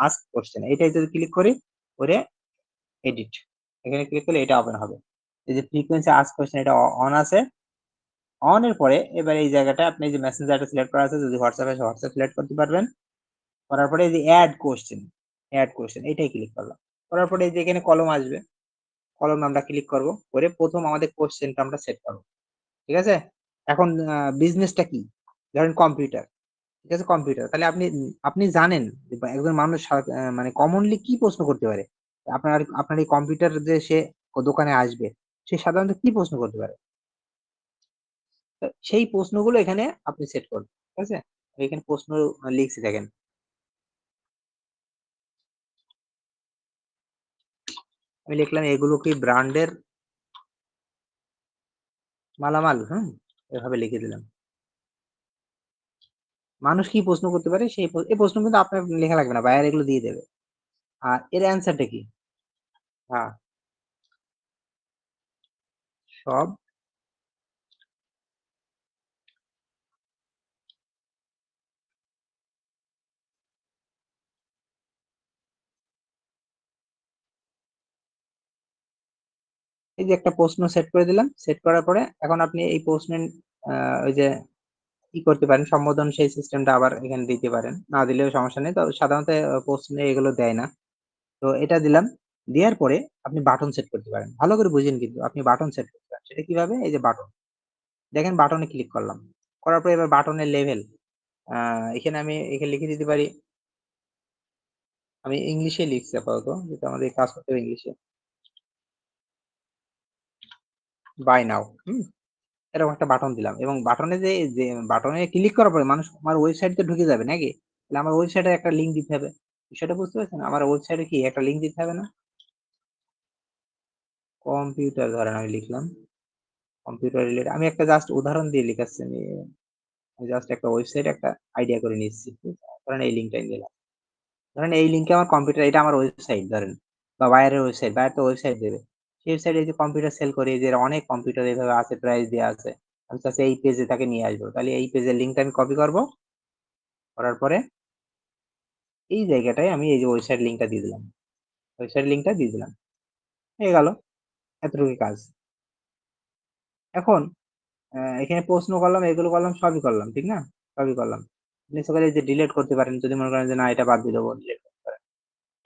আস্ক কোশ্চেন, এটাই যদি ক্লিক করি, করে এডিট, এখানে ক্লিক করলে এটা ওপেন হবে। এই যে ফ্রিকোয়েন্সি আস্ক কোশ্চেন এটা অন আছে। অন এর পরে এবার এই জায়গাটা আপনি যে মেসেঞ্জারটা সিলেক্ট করা আছে, যদি হোয়াটসঅ্যাপ আছে হোয়াটসঅ্যাপ সিলেক্ট করতে পারবেন। করার পরে এই যে অ্যাড কোশ্চেন এটাই ক্লিক করলাম। করার পরে এই যে এখানে কলম আসবে, কলমে আমরা ক্লিক করব, করে প্রথম আমাদের কোশ্চেনটা আমরা সেট করব। ঠিক আছে? এখন বিজনেসটা কি? ধরেন কম্পিউটার। ঠিক আছে, কম্পিউটার। তাহলে আপনি আপনি জানেন যে একজন মানুষ মানে কমনলি কি প্রশ্ন করতে পারে? আপনার এই কম্পিউটার যে সে দোকানে আসবে, সে সাধারণত কি প্রশ্ন করতে পারে? তো সেই প্রশ্নগুলো এখানে আপনি সেট করবেন। ঠিক আছে? এখানে প্রশ্ন লিখছি দেখেন। আমি লিখলাম এগুলো কি ব্র্যান্ডের মালামাল? হুম? এভাবে লিখে দিলাম। মানুষ কি প্রশ্ন করতে পারে সেই এই প্রশ্ন কিন্তু আপনার লেখা লাগবে না, বায়ার এগুলো দিয়ে দেবে। আর এর অ্যান্সারটা কি? হ্যাঁ, সব এই যে একটা প্রশ্ন সেট করে দিলাম। সেট করার পরে এখন আপনি এই প্রশ্নের ওই যে কি করতে পারেন, সম্বোধন সেই সিস্টেমটা আবার এখানে দিতে পারেন। না দিলেও সমস্যা নেই। তো সাধারণত প্রশ্নে এগুলো দেয় না। তো এটা দিলাম। দেওয়ার পরে আপনি বাটন সেট করতে পারেন। ভালো করে বুঝেন কিন্তু আপনি বাটন সেট করতে পারেন। সেটা কিভাবে? এই যে বাটন। দেখেন বাটনে ক্লিক করলাম। করার পরে এবার বাটনের লেভেল এখানে আমি এখানে লিখে দিতে পারি। আমি ইংলিশে লিখছি আপাতত, যেহেতু আমাদের কাজ করতে হবে ইংলিশে। বাই নাও। হুম? এরকম একটা বাটন দিলাম এবং বাটনে যে বাটনে ক্লিক করার পরে মানুষ আমার ওয়েবসাইটে ঢুকে যাবে নাকি? তাহলে আমার ওয়েবসাইটে একটা লিংক দিতে হবে। বিষয়টা বুঝতে পারছেন? আমার ওয়েবসাইটে কি একটা লিংক দিতে হবে না? কম্পিউটার ধরেন আমি লিখলাম। কম্পিউটার রিলেটেড আমি একটা জাস্ট উদাহরণ দিয়ে লিখাচ্ছি। আমি জাস্ট একটা ওয়েবসাইট একটা আইডিয়া করে নিচ্ছি। ঠিক আছে? ধরেন এই লিংকটাই দিলাম। ধরেন এই লিংকে আমার কম্পিউটার, এটা আমার ওয়েবসাইট ধরেন, বা বায়ারের ওয়েবসাইট, বায়ার তো ওয়েবসাইট দেবে। সেই ওয়েবসাইটে যে কম্পিউটার সেল করে, যে অনেক কম্পিউটার এভাবে আছে, প্রাইস দেওয়া আছে। আমি চাচ্ছি এই পেজে তাকে নিয়ে আসবো। তাহলে এই পেজের লিংকটা আমি কপি করব। করার পরে এই জায়গাটায় আমি এই যে ওয়েবসাইট লিংকটা দিয়ে দিলাম। ওয়েবসাইট লিংকটা দিয়ে দিলাম। হয়ে গেল। এতটুকুই কাজ। এখন এখানে প্রশ্ন করলাম, এগুলো করলাম, সবই করলাম, ঠিক না? সবই করলাম। আপনি সকালে এই যে ডিলিট করতে পারেন, যদি মনে করেন যে না এটা বাদ দিয়ে দেবো, ডিলিট করতে পারেন।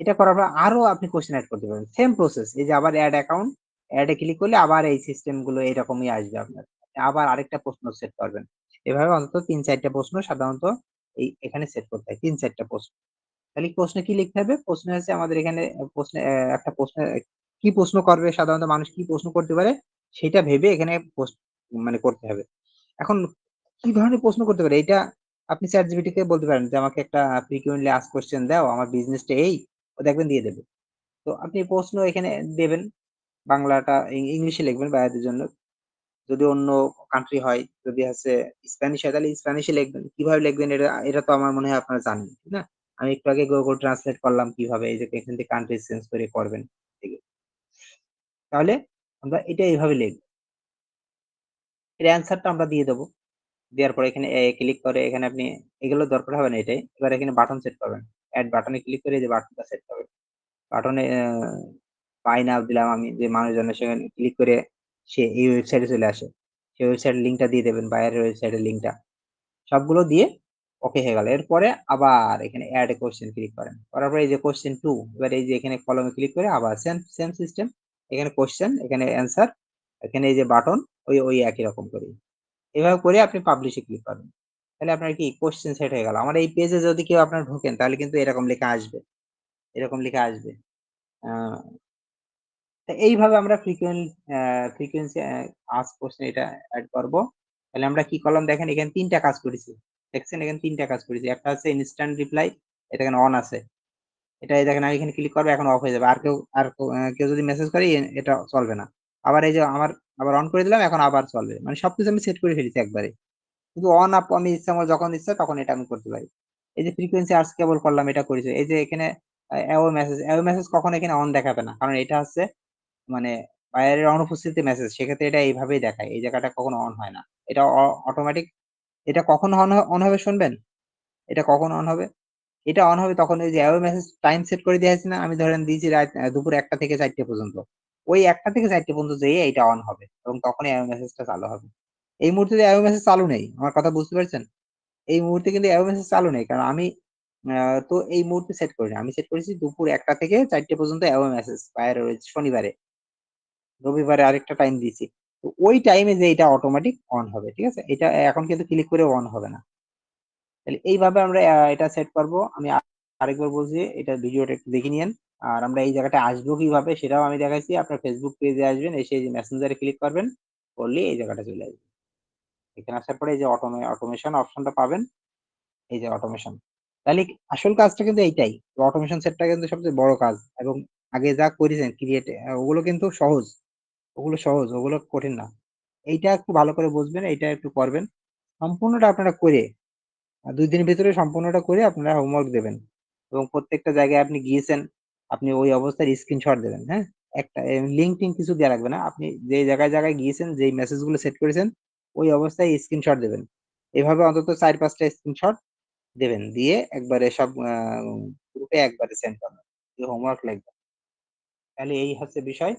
এটা করার পর আরো আপনি কোশ্চেন এড করতে পারেন। Same process. এই যে আবার এড অ্যাকাউন্ট, এড এ ক্লিক করলে আবার এই সিস্টেম গুলো এরকমই আসবে আপনার। আবার আরেকটা প্রশ্ন সেট করবেন। এভাবে অন্তত ৩-৪টা প্রশ্ন সাধারণত এখানে সেট করতে হয়। ৩-৪টা প্রশ্ন। তাহলে প্রশ্নে কি লিখতে হবে? প্রশ্নে হচ্ছে আমাদের এখানে প্রশ্নে একটা প্রশ্ন কি প্রশ্ন করবে, সাধারণত মানুষ কি প্রশ্ন করতে পারে সেটা ভেবে এখানে মানে করতে হবে। এখন কি ধরনের প্রশ্ন করতে পারে এটা আপনি ChatGPT কে বলতে পারেন যে আমাকে একটা ফ্রিকোয়েন্টলি আস্ক কোশ্চেন দাও, আমার বিজনেসটা এই, ও দেখবেন দিয়ে দেবে। তো আপনি প্রশ্ন এখানে দেবেন, বাংলাটা ইংলিশে লিখবেন বায়ারদের জন্য। যদি অন্য কান্ট্রি হয়, যদি হচ্ছে স্প্যানিশ হয়, তাহলে স্প্যানিশে লিখবেন। কিভাবে লিখবেন এটা এটা তো আমার মনে হয় আপনারা জানেন, ঠিক না? আমি একটু আগে গুগল ট্রান্সলেট করলাম কিভাবে, এই যে এখান থেকে কান্ট্রি চেঞ্জ করে করবেন। ঠিক আছে? তাহলে আমরা এটা এইভাবে লিখব। এর অ্যান্সারটা আমরা দিয়ে দেব। দেওয়ার পরে এখানে ক্লিক করে এখানে আপনি এগুলো দরকার হবে না এটাই। এবার এখানে বাটন সেট করবেন। এড বাটনে ক্লিক করে এই যে বাটনটা সেট করবেন। বাটনে বাই নাও দিলাম আমি, যে মানুষজনের সেখানে ক্লিক করে সে এই ওয়েবসাইটে চলে আসে। সেই ওয়েবসাইটের লিংকটা দিয়ে দেবেন, বায়ারের ওয়েবসাইটের লিংকটা। সবগুলো দিয়ে ওকে হয়ে গেল। এরপরে আবার এখানে এড এ কোয়েশ্চেন ক্লিক করেন। করার পরে এই যে কোয়েশ্চেন 2, এবার এই যে এখানে কলমে ক্লিক করে আবার সেম সেম সিস্টেম। এখানে কোয়েশ্চেন, এখানে অ্যান্সার, এখানে এই যে বাটন, ওই একই রকম করে। এভাবে করে আপনি পাবলিশ এ ক্লিক করবেন। তাহলে আপনার কি কোয়েশ্চেন সেট হয়ে গেল। আমার এই পেজে যদি কেউ আপনার ঢোকেন তাহলে কিন্তু এরকম লেখা আসবে। এরকম লেখা আসবে। আ তো এইভাবে আমরা ফ্রিকোয়েন্সি আস্ক কোয়েশ্চেন এটা এড করব। তাহলে আমরা কি করলাম দেখেন, এখানে ৩ টা কাজ করেছি। দেখছেন এখানে ৩ টা কাজ করেছি। একটা হচ্ছে ইনস্ট্যান্ট রিপ্লাই, এটা এখানে অন আছে। এটা এই দেখেন আমি এখানে ক্লিক করবো, এখন অফ হয়ে যাবে। কেউ যদি মেসেজ করে এটা চলবে না। আবার এই যে আমার আবার অন করে দিলাম, এখন আবার চলবে। মানে সবকিছু আমি সেট করে ফেলেছি একবারে। কিন্তু অন আপ আমি ইচ্ছা আমার যখন ইচ্ছা তখন এটা আমি করতে পারি। এই যে ফ্রিকোয়েন্সি আর্স কেবল করলাম, এটা করেছে। এই যে এখানে এও মেসেজ কখন এখানে অন দেখাবে না, কারণ এটা হচ্ছে মানে বাইরের অনুপস্থিতি মেসেজ, সেক্ষেত্রে এটা এইভাবেই দেখায়, এই জায়গাটা কখনো অন হয় না। এটা অটোমেটিক। এটা কখন অন হবে শুনবেন? এটা কখন অন হবে? এটা অন হবে তখন, ওই যে অ্যাওয়ে মেসেজ টাইম সেট করে দিয়েছি না, আমি ধরেন দিয়েছি রাত দুপুর 1টা থেকে 4টে পর্যন্ত। ওই 1টা থেকে 4টে পর্যন্ত যেয়ে এটা অন হবে এবং তখনই অ্যাওয়ে মেসেজটা চালু হবে। এই মুহূর্তে যে অ্যাওয়ে মেসেজ চালু নেই, আমার কথা বুঝতে পারছেন? এই মুহূর্তে কিন্তু অ্যাওয়ে মেসেজ চালু নেই, কারণ আমি তো এই মুহূর্তে সেট করিনি। আমি সেট করেছি দুপুর 1টা থেকে 4টে পর্যন্ত অ্যাওয়ে মেসেজ, বাইরে শনিবারে। রবিবারে আরেকটা টাইম দিয়েছি। তো ওই টাইমে যে এটা অটোমেটিক অন হবে, ঠিক আছে? এটা এখন কিন্তু ক্লিক করে অন হবে না। তাহলে এইভাবে আমরা এটা সেট করব। আমি আরেকবার বলছি, এটা ভিডিওটা একটু দেখে নিয়েন। আর আমরা এই জায়গাটা আসবো কিভাবে সেটাও আমি দেখাইছি। আপনার ফেসবুক পেজে আসবেন, এসে এই যে মেসেঞ্জারে ক্লিক করবেন, করলে এই জায়গাটা চলে আসবে। এখানে আসার পরে এই যে অটোমেশন অপশনটা পাবেন, এই যে অটোমেশন। তাহলে আসল কাজটা কিন্তু এইটাই। অটোমেশন সেটটা কিন্তু সবচেয়ে বড় কাজ, এবং আগে যা করেছেন ক্রিয়েট, ওগুলো কিন্তু সহজ। ওগুলো কঠিন না। এইটা একটু ভালো করে বুঝবেন, এইটা একটু করবেন। সম্পূর্ণটা আপনারা করে 2 দিনের ভিতরে সম্পূর্ণটা করে আপনারা হোমওয়ার্ক দেবেন, এবং প্রত্যেকটা জায়গায় আপনি গিয়েছেন, আপনি ওই অবস্থার স্ক্রিনশট দেবেন। হ্যাঁ, একটা লিঙ্ক টিঙ্ক কিছু দেওয়া লাগবে না। আপনি যে জায়গায় জায়গায় গিয়েছেন, যে মেসেজ গুলো সেট করেছেন, ওই অবস্থায় স্ক্রিনশট দেবেন। এভাবে অন্তত 4-5টা স্ক্রিনশট দেবেন, দিয়ে একবারে সব গ্রুপে একবারে সেন্ড করবেন, যে হোমওয়ার্ক লাগবে। তাহলে এই হচ্ছে বিষয়।